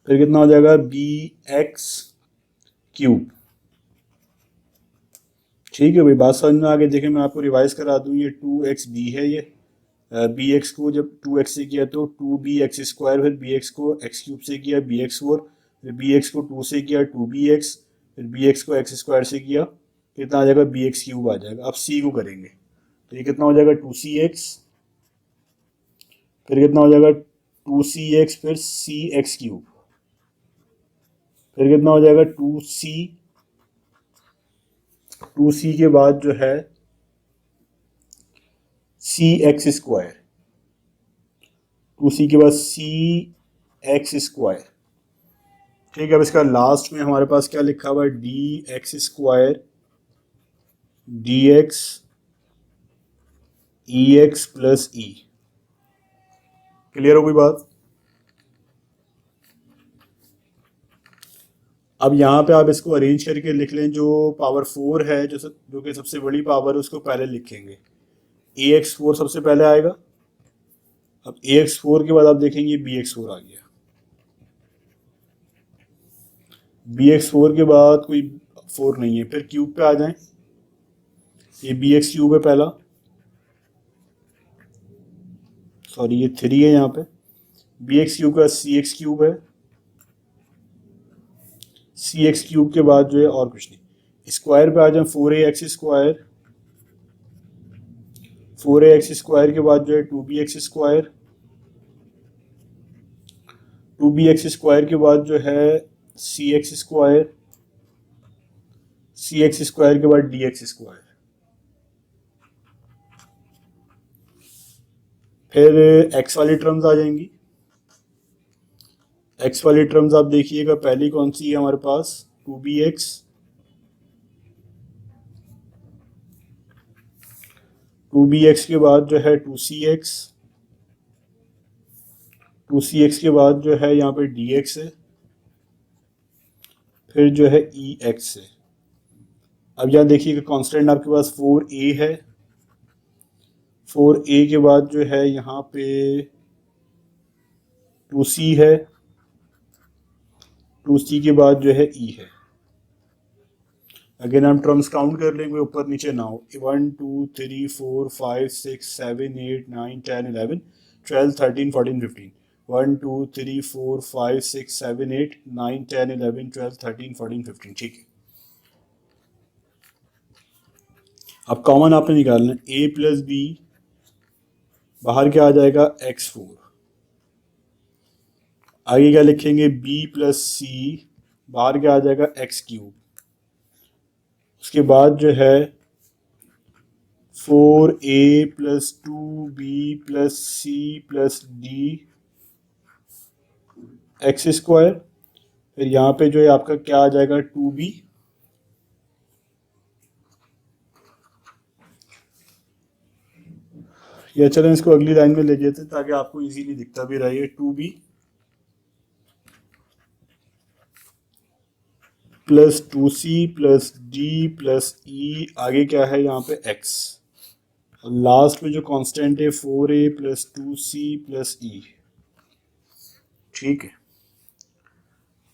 फिर कितना हो जाएगा bx क्यूब। ठीक है भाई, बात समझ में आ गई। देखें मैं आपको रिवाइज करा दूं, ये 2xb है, ये bx को जब 2x से किया तो 2bx स्क्वायर, फिर bx को x क्यूब से किया bx4, फिर bx को 2 से किया 2bx, फिर bx को x स्क्वायर से किया, कितना आ जाएगा bx क्यूब आ जाएगा। अब c को करेंगे तो ये कितना हो जाएगा 2cx, फिर कितना हो जाएगा 2cx, फिर cx क्यूब, फिर कितना हो जाएगा 2c के बाद जो है सी एक्स स्क्वायर, 2c के बाद सी एक्स स्क्वायर। ठीक है, अब इसका लास्ट में हमारे पास क्या लिखा हुआ है, d x square d x e x plus e. Clear हो गई बात। अब यहाँ पे आप इसको अरेंज करके लिख लें, जो पावर 4 है, जो कि सबसे बड़ी पावर है, उसको पहले लिखेंगे। ए एक्स 4 सबसे पहले आएगा। अब ए एक्स 4 के बाद आप देखेंगे बी एक्स 4 आ गया। बी एक्स 4 के बाद कोई 4 नहीं है, फिर क्यूब पे आ जाएं। ये बी एक्स क्यूब है पहला, सॉरी ये 3 है यहाँ पे। बी एक्स क्यूब का सी एक्स क्यूब है। सी एक्स क्यूब के बाद जो है और कुछ नहीं। स्क्वायर पे आ जाए, 4ax स्क्वायर। 4ax स्क्वायर के बाद जो है 2bx स्क्वायर। 2bx स्क्वायर के बाद जो है c x square. C x square के बाद डी एक्स स्क्वायर। फिर एक्स वाली टर्म्स आ जाएंगी। एक्स वाली टर्म्स आप देखिएगा, पहली कौन सी है हमारे पास, 2bx। 2bx के बाद जो है 2cx। 2cx के बाद जो है यहाँ पे dx है। फिर जो है ex है। अब यहाँ देखिएगा कांस्टेंट आपके पास 4a है। 4a के बाद जो है यहाँ पे 2c है। 2c के बाद जो है e है। अगेन हम टर्म्स काउंट कर लेंगे, ऊपर नीचे ना हो। 1 2 3 4 5 6 7 8 9 10 11 12 13 14 15। 1 2 3 4 5 6 7 8 9 10 11 12 13 14 15। ठीक है, अब कॉमन आपने निकालना है। a प्लस बी, बाहर क्या आ जाएगा, x4। आगे क्या लिखेंगे, b प्लस सी, बाहर क्या आ जाएगा, एक्स क्यूब। उसके बाद जो है 4a plus 2b plus c plus d x square. फिर यहाँ पे जो है आपका क्या आ जाएगा, 2b। या चलें इसको अगली लाइन में ले जाते हैं ताकि आपको इजीली दिखता भी रहे। 2b plus 2c plus d plus e, आगे क्या है यहाँ पे x। लास्ट में जो कांस्टेंट है 4a प्लस 2c प्लस ई। ठीक है,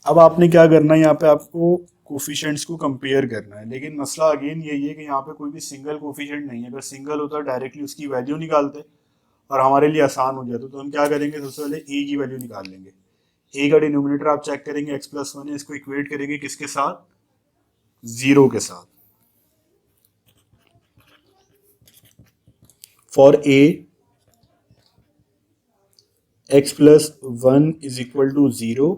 अब आपने क्या करना है, यहाँ पे आपको कोफिशिएंट्स को कंपेयर करना है। लेकिन मसला अगेन यही है कि यहाँ पे कोई भी सिंगल कोफिशिएंट नहीं है। अगर सिंगल होता डायरेक्टली उसकी वैल्यू निकालते और हमारे लिए आसान हो जाता। तो हम क्या करेंगे, सबसे पहले a की वैल्यू निकाल लेंगे। a का डिनोमिनेटर आप चेक करेंगे, x प्लस 1 है, इसको इक्वेट करेंगे किसके साथ, 0 के साथ। For a x plus 1 is equal to 0,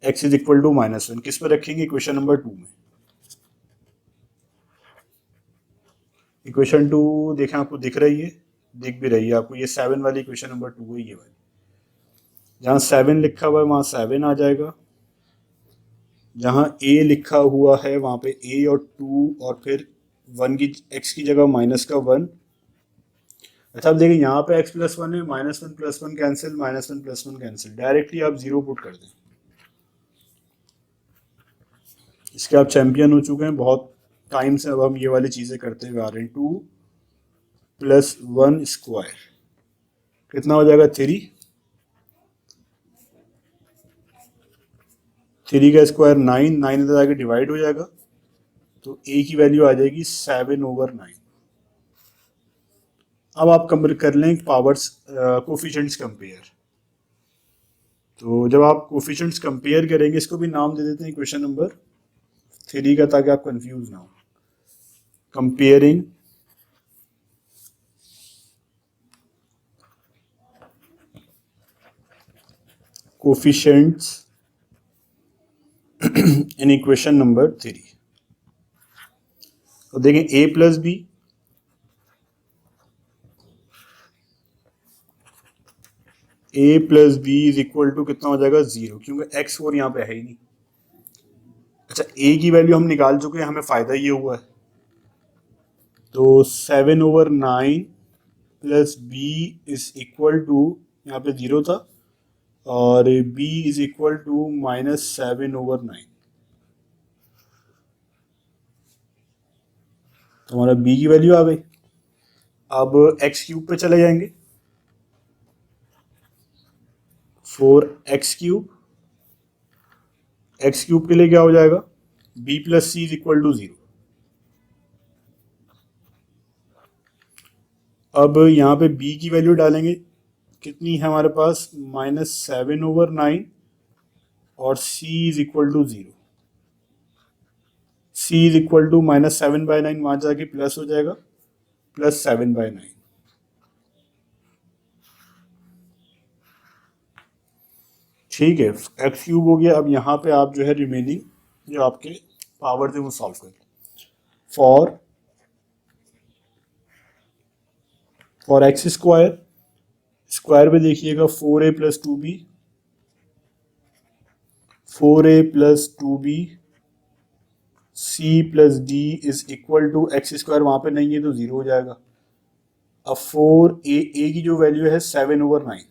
x is equal to -1। किस पे रखेंगे, इक्वेशन नंबर 2 में। इक्वेशन 2 देखें, आपको दिख रही है, दिख भी रही है आपको। ये 7 वाली इक्वेशन नंबर 2 है, ये वाली। जहाँ 7 लिखा हुआ है वहाँ 7 आ जाएगा। जहाँ a लिखा हुआ है वहाँ पे a और 2 और फिर 1 की x की जगह -1। अच्छा, अब देखिए यहाँ पे x प्लस 1 है, -1 plus 1 cancel, -1 plus 1 cancel, directly आप 0 पुट कर दें। इसके आप चैंपियन हो चुके हैं, बहुत टाइम से अब हम ये वाली चीज़ें करते हुए आ रहे हैं। 2 प्लस 1 स्क्वायर कितना हो जाएगा, 3। 3 का स्क्वायर 9, 9 इधर आके डिवाइड हो जाएगा, तो a की वैल्यू आ जाएगी 7/9। अब आप कंपेयर कर लें पावर्स, कोफिशिएंट्स कंपेयर। तो जब आप कोफिशिएंट्स कंपेयर करेंगे, इसको भी नाम दे देते हैं क्वेश्चन नंबर 3 का, ताकि आप कंफ्यूज ना हो। Comparing coefficients in equation number 3। तो देखें a plus b, a plus b is equal to कितना हो जाएगा 0, क्योंकि एक्स फोर यहाँ पे है ही नहीं। अच्छा, ए की वैल्यू हम निकाल चुके हैं, हमें फ़ायदा ये हुआ है, तो 7/9 plus b is equal to, यहाँ पे 0 था, और b इज इक्वल टू -7/9। तो हमारा b की वैल्यू आ गई। अब एक्स क्यूब पे चले जाएंगे, 4x³ एक्स क्यूब के लिए क्या हो जाएगा, b plus c is equal to 0। अब यहाँ पे b की वैल्यू डालेंगे, कितनी है हमारे पास, -7/9, और c is equal to 0। c is equal to -7/9, वहां जाके प्लस हो जाएगा, +7/9। ठीक है, x³ हो गया। अब यहाँ पे आप जो है रिमेनिंग जो आपके पावर थे वो सॉल्व कर लें। फॉर एक्स स्क्वायर पे देखिएगा 4a + 2b, 4a + 2b c + d is equal to x², वहां पे नहीं है तो 0 हो जाएगा। अब 4a की जो वैल्यू है 7/9,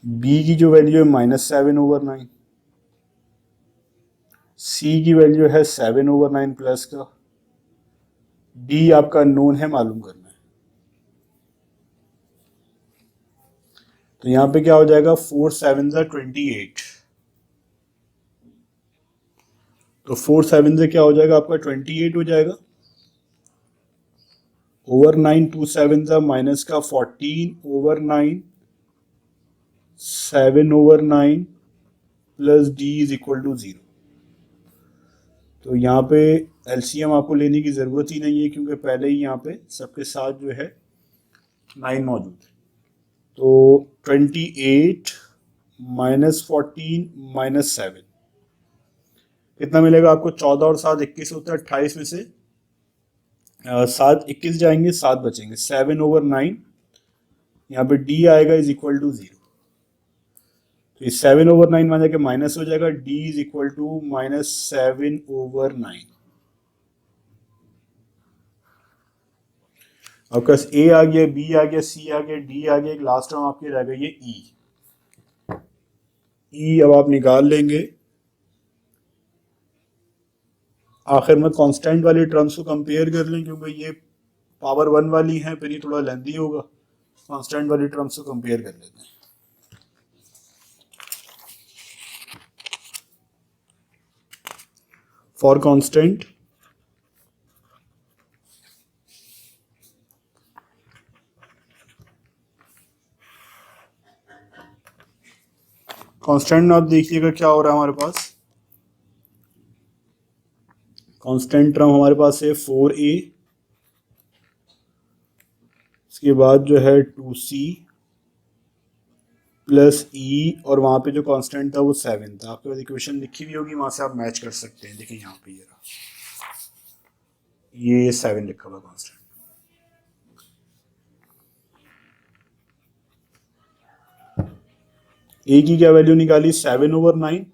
b की जो वैल्यू है -7/9, c की वैल्यू है 7/9 प्लस का, d आपका नोन है, मालूम करना है। तो यहाँ पे क्या हो जाएगा, 4 7 28, तो 4 7 से क्या हो जाएगा आपका 28 हो जाएगा, ओवर 9, 2 7 माइनस का 14/9, 7/9 plus d is equal to 0। तो यहाँ पे एलसीएम आपको लेने की ज़रूरत ही नहीं है, क्योंकि पहले ही यहाँ पे सबके साथ जो है 9 मौजूद है। तो 28 -14 -7 कितना मिलेगा आपको, 14 और 7 21 होता है, 28 में से 7 21 जाएंगे, 7 बचेंगे, 7/9, यहाँ पे d आएगा इज इक्वल टू 0। तो ये 7/9 मान जाके माइनस हो जाएगा, d इज इक्वल टू -7/9। आपका a आ गया, b आ गया, c आ गया, d आ गया, एक लास्ट टर्म आपकी रह गई है e। अब आप निकाल लेंगे, आखिर में कांस्टेंट वाली टर्म्स को कंपेयर कर लें, क्योंकि ये पावर 1 वाली है, फिर ये थोड़ा लेंथी होगा। कांस्टेंट वाली टर्म्स को कंपेयर कर लेते हैं। फॉर कांस्टेंट कांस्टेंट आप देखिएगा क्या हो रहा है हमारे पास, कांस्टेंट टर्म हमारे पास है 4a, इसके बाद जो है 2c प्लस e, और वहां पे जो कांस्टेंट था वो 7 था। आपके पास इक्वेशन लिखी हुई होगी, वहां से आप मैच कर सकते हैं। देखिए यहाँ पे ये 7 लिखा हुआ कांस्टेंट। ए की क्या वैल्यू निकाली, 7/9,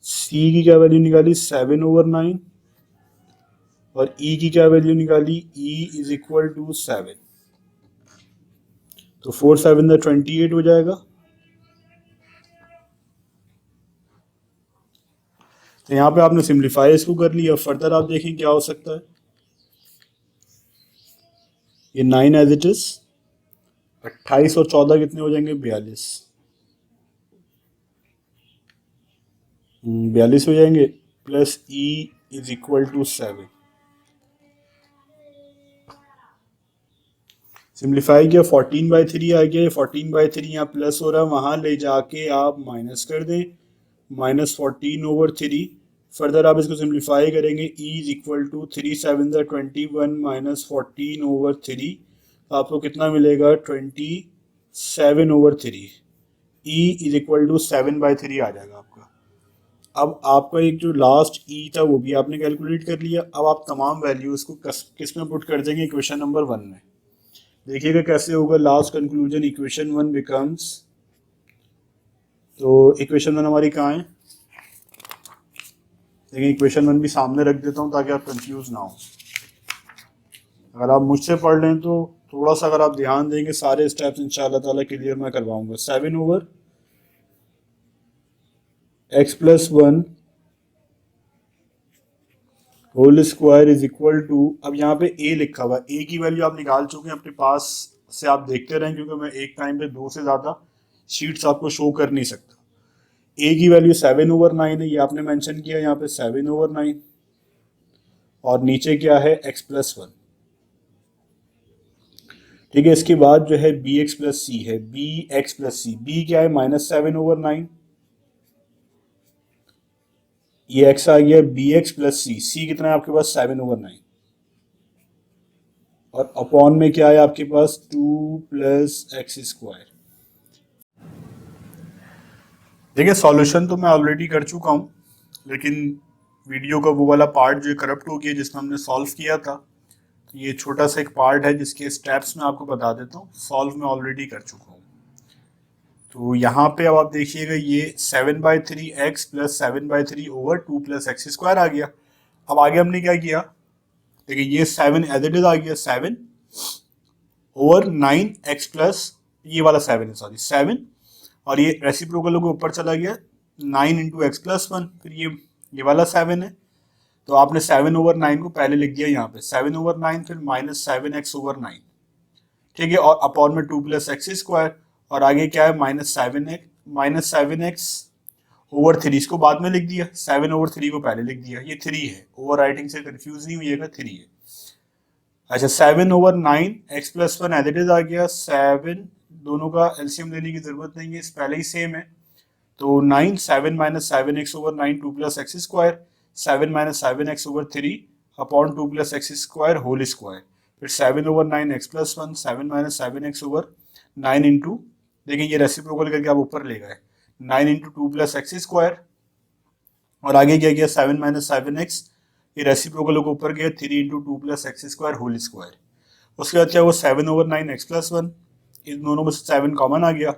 सी की क्या वैल्यू निकाली, 7/9, और ई की क्या वैल्यू निकाली, ई इज इक्वल टू 7। तो 4 7 28 हो जाएगा। तो यहाँ पे आपने सिंप्लीफाई इसको कर लिया। फर्दर आप देखें क्या हो सकता है, ये 9 एज इट इज, 28 और 14 कितने हो जाएंगे, 42, 42 हो जाएंगे, plus e is equal to 7। Simplify किया, 14/3 आ गया, 14/3 यहाँ प्लस हो रहा है, वहाँ ले जाके आप माइनस कर दें, -14/3। फर्दर आप इसको सिंप्लीफाई करेंगे, e इज इक्वल टू 3 7 21 -14/3, आपको कितना मिलेगा, 27/3। e इज इक्वल टू 7/3 आ जाएगा आपका। अब आपका एक जो लास्ट ई था वो भी आपने कैलकुलेट कर लिया। अब आप तमाम वैल्यूज को किस में पुट कर देंगे, इक्वेशन नंबर 1 में। देखिएगा कैसे होगा लास्ट कंक्लूजन, इक्वेशन 1 बिकम्स, तो इक्वेशन 1 हमारी कहाँ है, देखिए इक्वेशन 1 भी सामने रख देता हूँ ताकि आप कंफ्यूज ना हो। अगर आप मुझसे पढ़ लें तो थोड़ा सा अगर आप ध्यान देंगे सारे स्टेप्स इंशाल्लाह ताला क्लियर मैं करवाऊंगा। 7 over x plus 1 whole square is equal to, अब यहाँ पे ए लिखा हुआ है, ए की वैल्यू आप निकाल चुके हैं अपने पास से, आप देखते रहें क्योंकि मैं एक टाइम पे 2 से ज़्यादा शीट्स आपको शो कर नहीं सकता। ए की वैल्यू 7/9 है, ये आपने मेंशन किया यहाँ पे 7/9, और नीचे क्या है x प्लस 1। ठीक है, इसके बाद जो है बी एक्स प्लस सी है, बी एक्स प्लस सी, बी क्या है -7/9, ये x आ गया, बी एक्स प्लस सी, सी कितना है आपके पास 7/9, और अपॉन में क्या है आपके पास 2 प्लस एक्स स्क्वायर। देखिए सॉल्यूशन तो मैं ऑलरेडी कर चुका हूँ, लेकिन वीडियो का वो वाला पार्ट जो करप्ट हो गया जिसमें हमने सॉल्व किया था, तो ये छोटा सा एक पार्ट है जिसके स्टेप्स मैं आपको बता देता हूँ। सॉल्व मैं ऑलरेडी कर चुका हूँ। तो यहाँ पे अब आप देखिएगा ये 7/3 x plus 7/3 over 2 plus x square आ गया। अब आगे हमने क्या किया, देखिए ये 7 एज इट इज आ गया, 7/9 x प्लस, ये वाला 7 है सॉरी 7, और ये रेसिप्रोकल के ऊपर चला गया 9 इंटू एक्स प्लस 1, फिर ये वाला 7 है, तो आपने 7/9 को पहले लिख दिया यहाँ पे 7/9, फिर -7x/9, ठीक है, और अपॉन में 2 प्लस एक्स स्क्वायर, और आगे क्या है -7x/3, इसको बाद में लिख दिया, 7/3 को पहले लिख दिया, ये 3 है, ओवर राइटिंग से कंफ्यूज नहीं हुईएगा, 3 है। अच्छा 7/9 x plus 1 as it is आ गया, 7 दोनों का एलसीएम लेने की जरूरत नहीं है, पहले ही सेम है, तो 9 7 -7x/9 2 plus x square, 7 -7x/3 upon 2 plus x square whole square, फिर 7/9 x प्लस 1 7 -7x/9 इंटू, देखिए ये रेसिप्रोकल करके आप ऊपर ले गए 9 इंटू 2 प्लस एक्स स्क्वायर, और आगे क्या गया 7 -7x, ये रेसिप्रोकल के ऊपर गया 3 into 2 plus x square whole square. उसके बाद क्या हुआ 7/9 x प्लस 1, इन दोनों में से 7 कॉमन आ गया,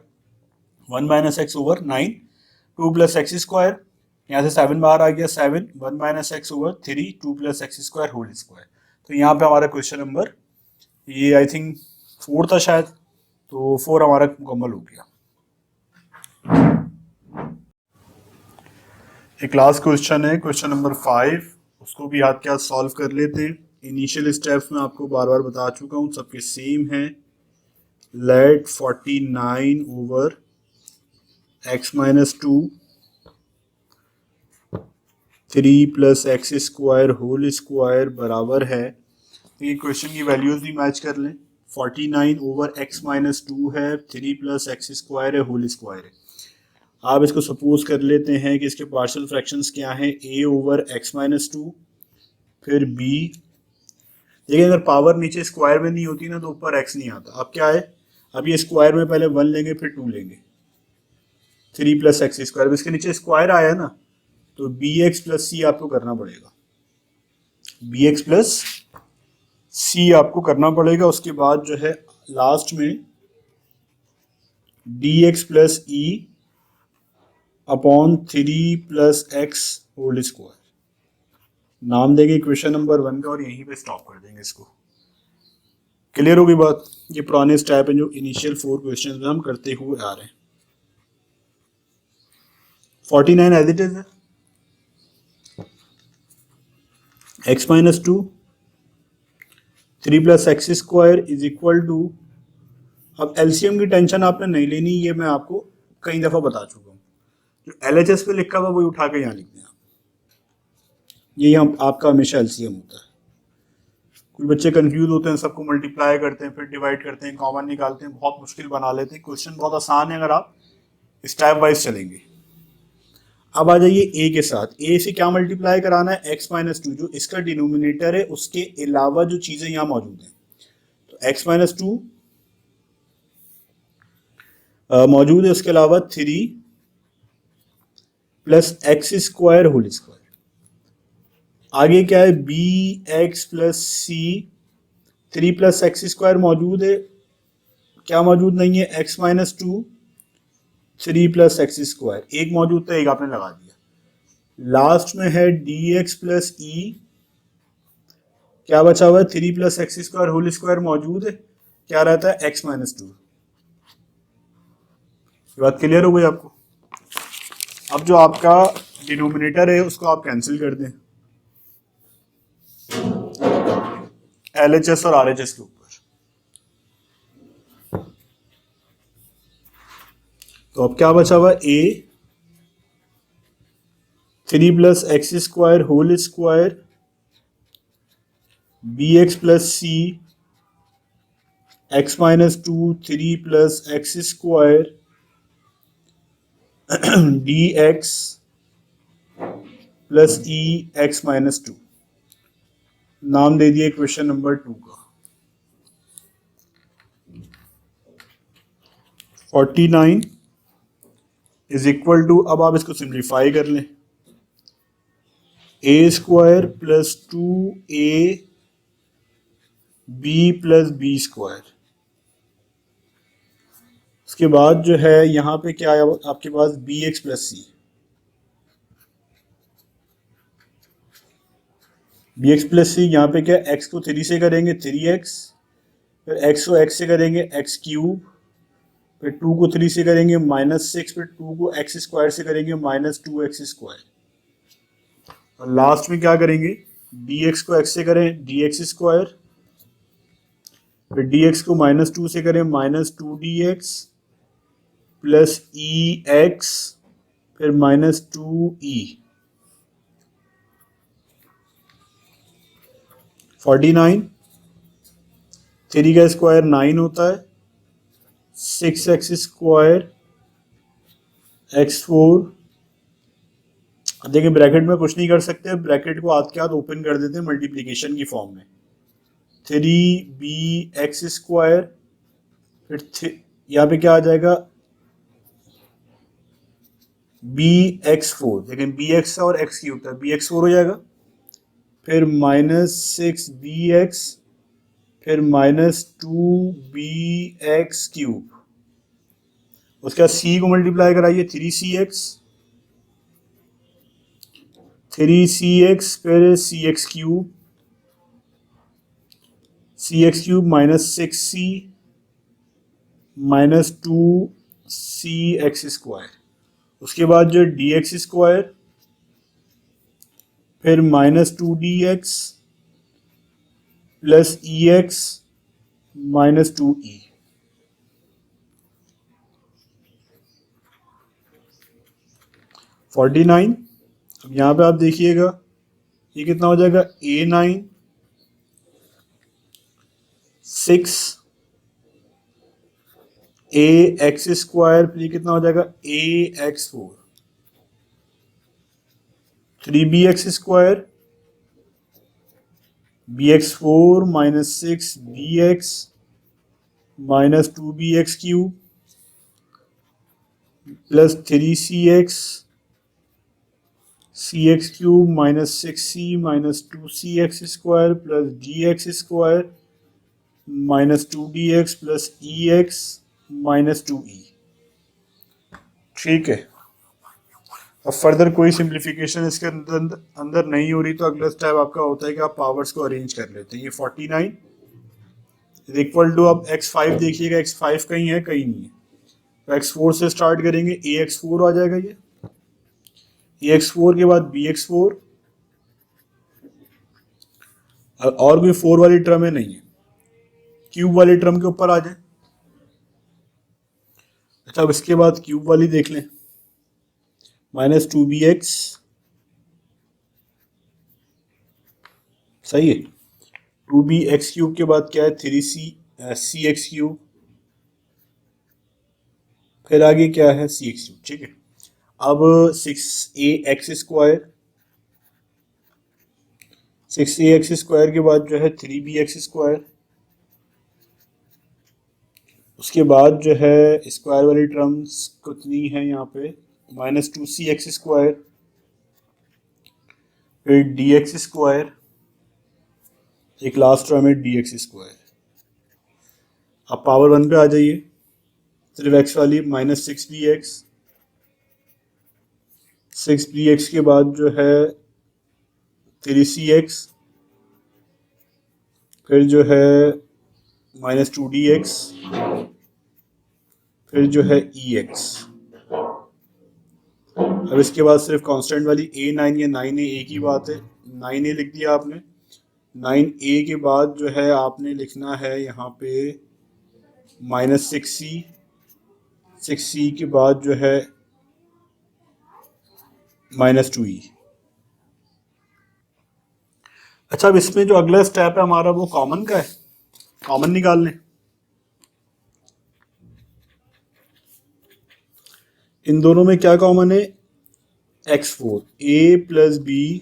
1 -x/9 2 प्लस एक्स स्क्वायर, यहाँ से 7 बाहर आ गया, 7 1 -x/3 2 plus x square whole square. तो यहाँ पे हमारा क्वेश्चन नंबर ये आई थिंक 4 था शायद, तो 4 हमारा मुकम्मल हो गया। एक लास्ट क्वेश्चन है, क्वेश्चन नंबर 5, उसको भी हाथ के हाथ सॉल्व कर लेते हैं। इनिशियल स्टेप्स में आपको बार बार बता चुका हूँ, सबके सेम है। Let 49 over x minus 2 3 plus x square whole square बराबर है, तो ये क्वेश्चन की वैल्यूज भी मैच कर लें। 49 ओवर x माइनस 2 है, 3 प्लस एक्स स्क्वायर है, होल स्क्वायर है। आप इसको सपोज कर लेते हैं कि इसके पार्शियल फ्रैक्शंस क्या हैं, a ओवर x माइनस 2, फिर b, देखिए अगर पावर नीचे स्क्वायर में नहीं होती ना तो ऊपर x नहीं आता। अब क्या है, अब ये स्क्वायर में पहले 1 लेंगे फिर 2 लेंगे, 3 प्लस एक्स स्क्वायर, इसके नीचे स्क्वायर आया ना, तो बी एक्स प्लस सी आपको करना पड़ेगा, बी एक्स प्लस सी आपको करना पड़ेगा। उसके बाद जो है लास्ट में d x plus e upon 3 plus x whole square, नाम देंगे क्वेश्चन नंबर 1 का और यहीं पे स्टॉप कर देंगे इसको। क्लियर होगी बात, ये पुराने स्टेप है जो इनिशियल 4 क्वेश्चन में हम करते हुए आ रहे हैं। 49 एज इट इज है, x minus 2 3 plus x square is equal to, अब एलसीएम की टेंशन आपने नहीं लेनी, ये मैं आपको कई दफ़ा बता चुका हूँ, जो एलएचएस पे लिखा हुआ वही उठा के यहाँ लिख दें, यही हम आपका हमेशा एलसीएम होता है। कुछ बच्चे कंफ्यूज होते हैं, सबको मल्टीप्लाई करते हैं, फिर डिवाइड करते हैं, कॉमन निकालते हैं, बहुत मुश्किल बना लेते हैं। क्वेश्चन बहुत आसान है अगर आप स्टेप वाइज चलेंगे। अब आ जाइए ए के साथ, ए से क्या मल्टीप्लाई कराना है, x माइनस 2, जो इसका डिनोमिनेटर है उसके अलावा जो चीज़ें यहाँ मौजूद हैं, तो x माइनस 2 मौजूद है, उसके अलावा 3 plus x square whole square. आगे क्या है, बी एक्स प्लस सी, 3 + x² मौजूद है, क्या मौजूद नहीं है, x-2, 3 + x², एक मौजूद था, एक आपने लगा दिया। लास्ट में है डी एक्स प्लस ई, क्या बचा हुआ है, 3 + x² होल स्क्वायर मौजूद है, क्या रहता है, x-2। ये बात क्लियर हो गई आपको। अब जो आपका डिनोमिनेटर है उसको आप कैंसिल कर दें LHS और RHS के ऊपर। तो अब क्या बचा हुआ, a 3 + x² whole square, bx plus c, x-2, 3 + x² dx plus e x-2। नाम दे दिए क्वेश्चन नंबर 2 का। 49 इज इक्वल टू, अब आप इसको सिंप्लीफाई कर लें, a² plus 2ab plus b²। उसके बाद जो है यहाँ पे क्या आया आपके पास, bx प्लस सी, bx प्लस सी, यहाँ पे क्या, x को 3 से करेंगे 3x, फिर x को x से करेंगे x³, फिर 2 को 3 से करेंगे -6, फिर 2 को x² से करेंगे -2x², और लास्ट में क्या करेंगे, dx को x से करें dx², फिर dx को -2 से करें -2dx प्लस ex, फिर -2e। 49, 3 का स्क्वायर 9 होता है, 6x² x4। देखिए ब्रैकेट में कुछ नहीं कर सकते, ब्रैकेट को हाथ के हाथ ओपन कर देते हैं मल्टीप्लिकेशन की फॉर्म में, 3bx², फिर यहाँ पे क्या आ जाएगा, bx4, लेकिन bx और x³ होता है, bx4 हो जाएगा, फिर -6bx, फिर -2bx³। उसके बाद c को मल्टीप्लाई कराइए, 3cx, फिर cx³ -6c -2cx²। उसके बाद जो dx², फिर -2dx प्लस ex -2e। (49) अब यहाँ पे आप देखिएगा ये कितना हो जाएगा, a9 6 ax², फिर ये कितना हो जाएगा, ax4 3bx² bx4 -6bx -2bx³ plus 3cx cx³ -6c -2cx² plus dx² -2dx plus ex -2e। ठीक है, अब फर्दर कोई सिंप्लीफिकेशन इसके अंदर नहीं हो रही, तो अगला स्टेप आपका होता है कि आप पावर्स को अरेंज कर लेते हैं। ये 49 इज इक्वल टू, अब x5 देखिएगा, x5 कहीं है, कहीं नहीं है, तो x4 से स्टार्ट करेंगे, ax4 आ जाएगा, ये ax4 के बाद bx4, और कोई 4 वाली टर्म है नहीं है, क्यूब वाली टर्म के ऊपर आ जाए। अच्छा, अब इसके बाद क्यूब वाली देख लें, -2bx, सही है, 2bx³ के बाद क्या है, 3cx³, फिर आगे क्या है, cx³। ठीक है, अब 6ax² 6ax² के बाद जो है 3bx², उसके बाद जो है स्क्वायर वाली टर्म्स कितनी है यहाँ पे, माइनस 2c x², फिर dx², एक लास्ट टर्म है dx²। अब पावर 1 पे आ जाइए, सिर्फ x वाली माइनस 6dx, 6dx के बाद जो है 3cx, फिर जो है माइनस 2dx, फिर जो है ex। अब इसके बाद सिर्फ कांस्टेंट वाली a9 या 9a, एक ही बात है, 9a लिख दिया आपने। 9a के बाद जो है आपने लिखना है यहाँ पे माइनस 6c, 6c के बाद जो है माइनस 2e। अच्छा, अब इसमें जो अगला स्टेप है हमारा वो कॉमन का है, कॉमन निकाल लें। इन दोनों में क्या कॉमन है, x4, a प्लस बी,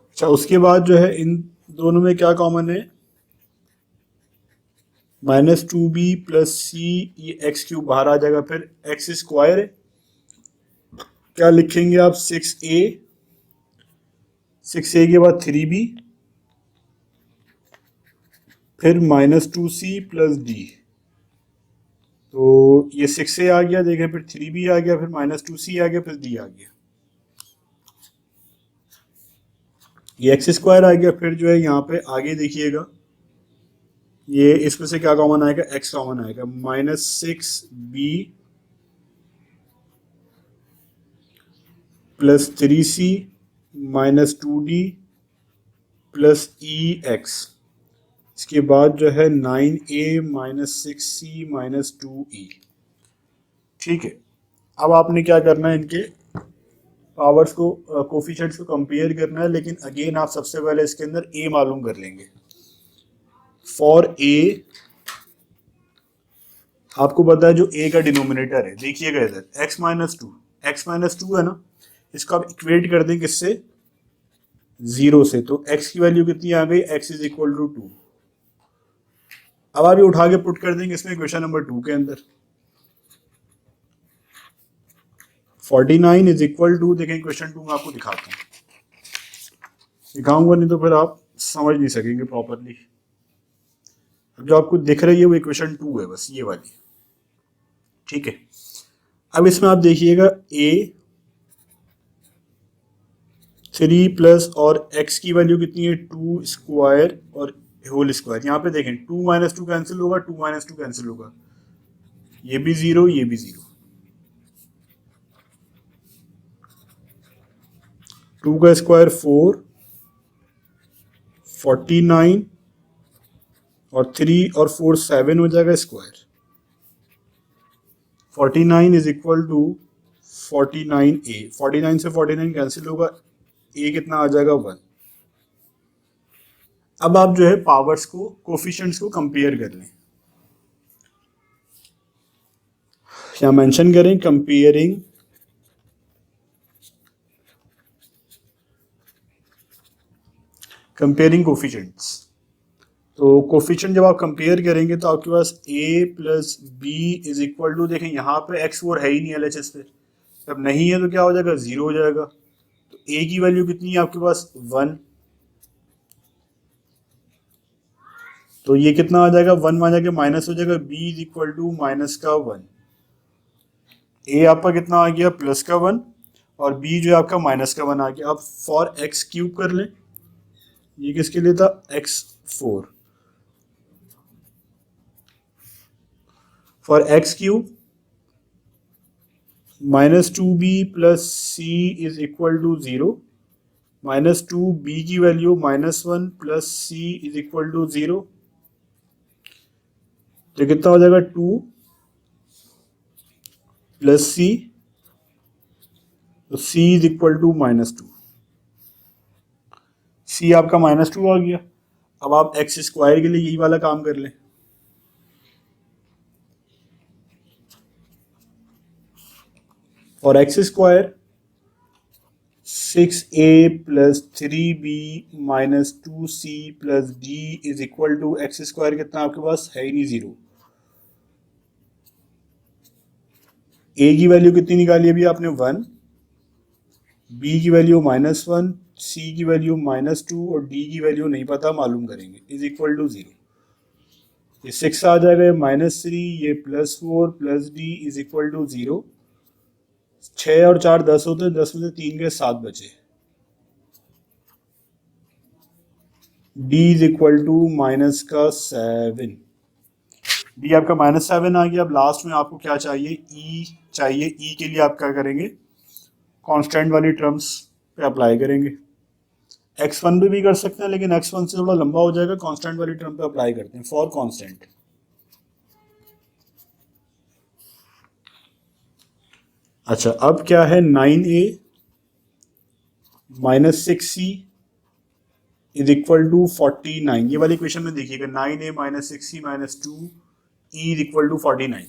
अच्छा उसके बाद जो है इन दोनों में क्या कॉमन है, माइनस 2b प्लस सी, ये x³ बाहर आ जाएगा, फिर x² है, क्या लिखेंगे आप 6a, 6a के बाद 3b, फिर माइनस 2c प्लस डी। तो ये 6a आ गया, देखें, फिर 3b आ गया, फिर माइनस 2c आ गया, फिर d आ गया, ये x² आ गया। फिर जो है यहाँ पे आगे देखिएगा, ये इसमें से क्या कॉमन आएगा, x कॉमन आएगा, minus 6b plus 3c minus 2d plus ex। इसके बाद जो है 9a minus 6c minus 2e। ठीक है, अब आपने क्या करना है, इनके पावर्स को, कोफिशिएंट्स को कंपेयर करना है, लेकिन अगेन आप सबसे पहले इसके अंदर a मालूम कर लेंगे। फॉर a आपको पता है जो a का डिनोमिनेटर है, देखिएगा इधर x माइनस टू है ना, इसको आप इक्वेट कर दें किससे, 0 से, तो x की वैल्यू कितनी आ गई, x इज इक्वल टू 2। अब आप ये उठा के पुट कर देंगे इसमें क्वेश्चन नंबर 2 के अंदर, 49 इज इक्वल टू, देखें क्वेश्चन 2 में आपको दिखाता हूँ, दिखाऊंगा नहीं तो फिर आप समझ नहीं सकेंगे प्रॉपरली। अब जो आपको दिख रही है वो इक्वेशन 2 है, बस ये वाली, ठीक है। अब इसमें आप देखिएगा a 3 प्लस और x की वैल्यू कितनी है, 2 स्क्वायर और होल स्क्वायर। यहाँ पे देखें 2 माइनस 2 कैंसिल होगा, 2 माइनस 2 कैंसिल होगा, ये भी 0, ये भी 0, 2 का स्क्वायर 4, 49 और 3 और 4 7 हो जाएगा square, 49 is equal to 49a, 49 से 49 कैंसिल होगा, a कितना आ जाएगा 1। अब आप जो है पावर्स को, कोफिशिएंट्स को कंपेयर कर लें, यहाँ मेंशन करें कंपेयरिंग कोफिशिएंट्स। तो कोफिशिएंट जब आप कंपेयर करेंगे तो आपके पास a plus b is equal to, देखें यहाँ पे x4 है ही नहीं LHS पे, जब नहीं है तो क्या हो जाएगा, 0 हो जाएगा। तो a की वैल्यू कितनी है आपके पास, 1, तो ये कितना आ जाएगा, 1 आ जाएगा, माइनस हो जाएगा, b is equal to minus का 1, a आपका कितना आ गया, प्लस का 1, और b जो है आपका माइनस का 1 आ गया। अब फॉर x³ कर लें, ये किसके लिए था, x4, for x³ minus 2b plus c is equal to 0, minus 2b की value minus 1 plus c is equal to 0, तो कितना हो जाएगा, 2 प्लस सी, तो c is equal to minus 2, c आपका माइनस 2 आ गया। अब आप x² के लिए यही वाला काम कर लें, और x² 6a plus 3b minus 2c plus d is equal to x² कितना आपके पास है ही नहीं, 0, ए की वैल्यू कितनी निकाली अभी आपने 1, बी की वैल्यू -1, सी की वैल्यू -2 और डी की वैल्यू नहीं पता, मालूम करेंगे, इज इक्वल टू 0। ये 6 आ जाएगा, ये -3, ये +4 plus d is equal to 0। 6 और 4 10 होते हैं, 10 में से 3 के 7 बचे। D is equal to -7। D आपका -7 आ गया। अब लास्ट में आपको क्या चाहिए, ई चाहिए। ई के लिए आप क्या करेंगे, कांस्टेंट वाली टर्म्स पे अप्लाई करेंगे। x1 पे भी कर सकते हैं, लेकिन x1 से थोड़ा लंबा हो जाएगा, कांस्टेंट वाली टर्म पे अप्लाई करते हैं, फॉर कांस्टेंट। अच्छा, अब क्या है, 9a -6c is equal to 49। ये वाली इक्वेशन में देखिएगा, 9a -6c -2e is equal to 49।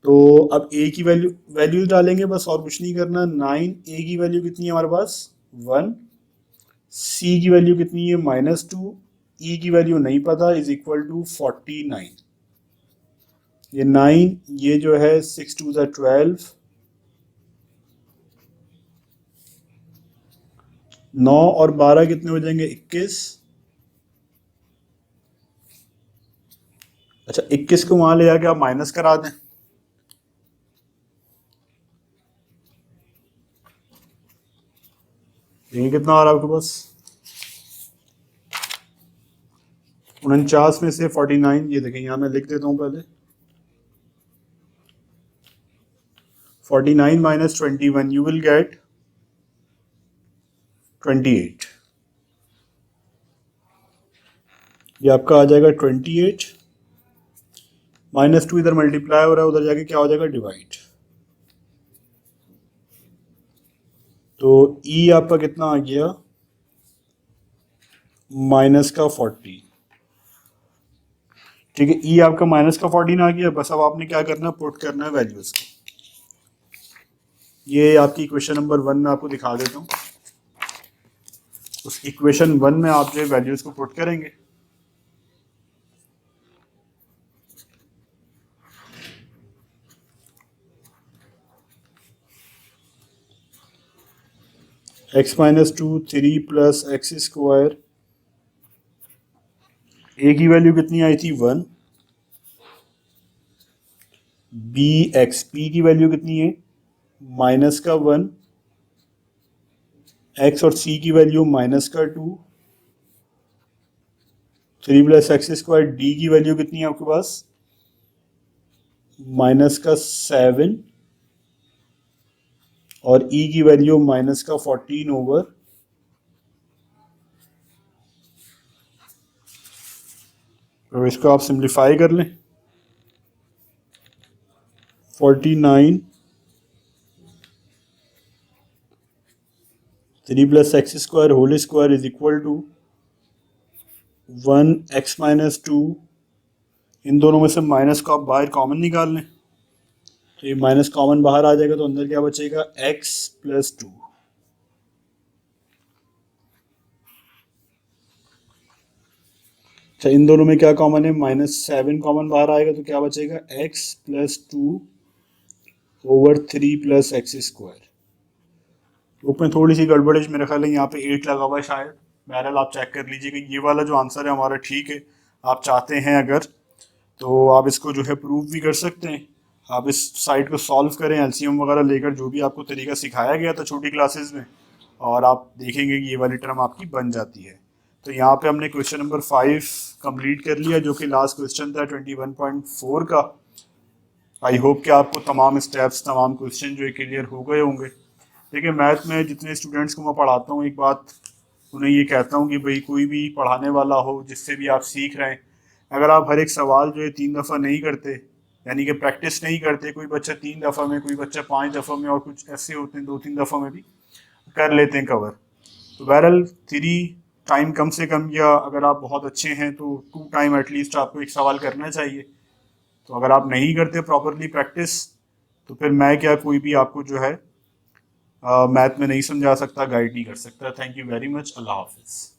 तो अब a की वैल्यू डालेंगे, बस और कुछ नहीं करना। 9a की वैल्यू कितनी है हमारे पास, 1, c की वैल्यू कितनी है, -2, e की वैल्यू नहीं पता, इज इक्वल टू 49। ये 9, ये जो है 6 2 12, 9 और 12 कितने हो जाएंगे, 21। अच्छा, 21 को वहां ले जाके आप माइनस करा दें, देखिए कितना आ रहा है आपके पास, 49 में से 49, ये देखें, यहां मैं लिख देता हूं पहले, 49 - 21, यू विल गेट 28। ये आपका आ जाएगा 28, -2 इधर मल्टीप्लाई हो रहा है, उधर जाके क्या हो जाएगा, डिवाइड। तो ई आपका कितना आ गया, -40। ठीक है, ई आपका -14 आ गया। बस अब आपने क्या करना है, पुट करना है वैल्यूज को। ये आपकी इक्वेशन नंबर 1 में आपको दिखा देता हूँ। उस इक्वेशन 1 में आप जो वैल्यूज को पुट करेंगे, x -2 3 + x², a की वैल्यू कितनी आई थी, 1, bx, p की वैल्यू कितनी है, -1, x और c की वैल्यू -2, 3 + x², d की वैल्यू कितनी है आपके पास, -7 और e की वैल्यू -14 ओवर। तो इसको आप सिंप्लीफाई कर लें, 49 3 + x² whole square is equal to 1 x -2। इन दोनों में से माइनस को आप बाहर कॉमन निकाल लें, तो ये माइनस कॉमन बाहर आ जाएगा, तो अंदर क्या बचेगा, x + 2। अच्छा, इन दोनों में क्या कॉमन है, -7 कॉमन बाहर आएगा, तो क्या बचेगा, x + 2 ओवर 3 + x²। बुक में थोड़ी सी गड़बड़ है, मेरे ख्याल है यहाँ पे 8 लगा हुआ है शायद। बहरहाल आप चेक कर लीजिएगा, ये वाला जो आंसर है हमारा ठीक है। आप चाहते हैं अगर, तो आप इसको जो है प्रूव भी कर सकते हैं। आप इस साइड को सॉल्व करें, एलसीएम वगैरह लेकर, जो भी आपको तरीका सिखाया गया था छोटी क्लासेस में, और आप देखेंगे कि ये वाली टर्म आपकी बन जाती है। तो यहाँ पे हमने क्वेश्चन नंबर 5 कंप्लीट कर लिया, जो कि लास्ट क्वेश्चन था 21.4 का। आई होप कि आपको तमाम स्टेप्स, तमाम क्वेश्चन जो है क्लियर हो गए होंगे। देखिए, मैथ में जितने स्टूडेंट्स को मैं पढ़ाता हूँ, एक बात उन्हें ये कहता हूँ कि भाई कोई भी पढ़ाने वाला हो, जिससे भी आप सीख रहे हैं, अगर आप हर एक सवाल जो है 3 दफ़ा नहीं करते, यानी कि प्रैक्टिस नहीं करते, कोई बच्चा 3 दफ़ा में, कोई बच्चा 5 दफ़ा में, और कुछ ऐसे होते हैं 2-3 दफ़ा में भी कर लेते हैं कवर। तो बहरहाल 3 टाइम कम से कम, या अगर आप बहुत अच्छे हैं तो 2 टाइम एटलीस्ट आपको एक सवाल करना चाहिए। तो अगर आप नहीं करते प्रॉपरली प्रैक्टिस, तो फिर मैं क्या, कोई भी आपको जो है मैथ में नहीं समझा सकता, गाइड नहीं कर सकता। Thank you very much. अल्लाह हाफिज़।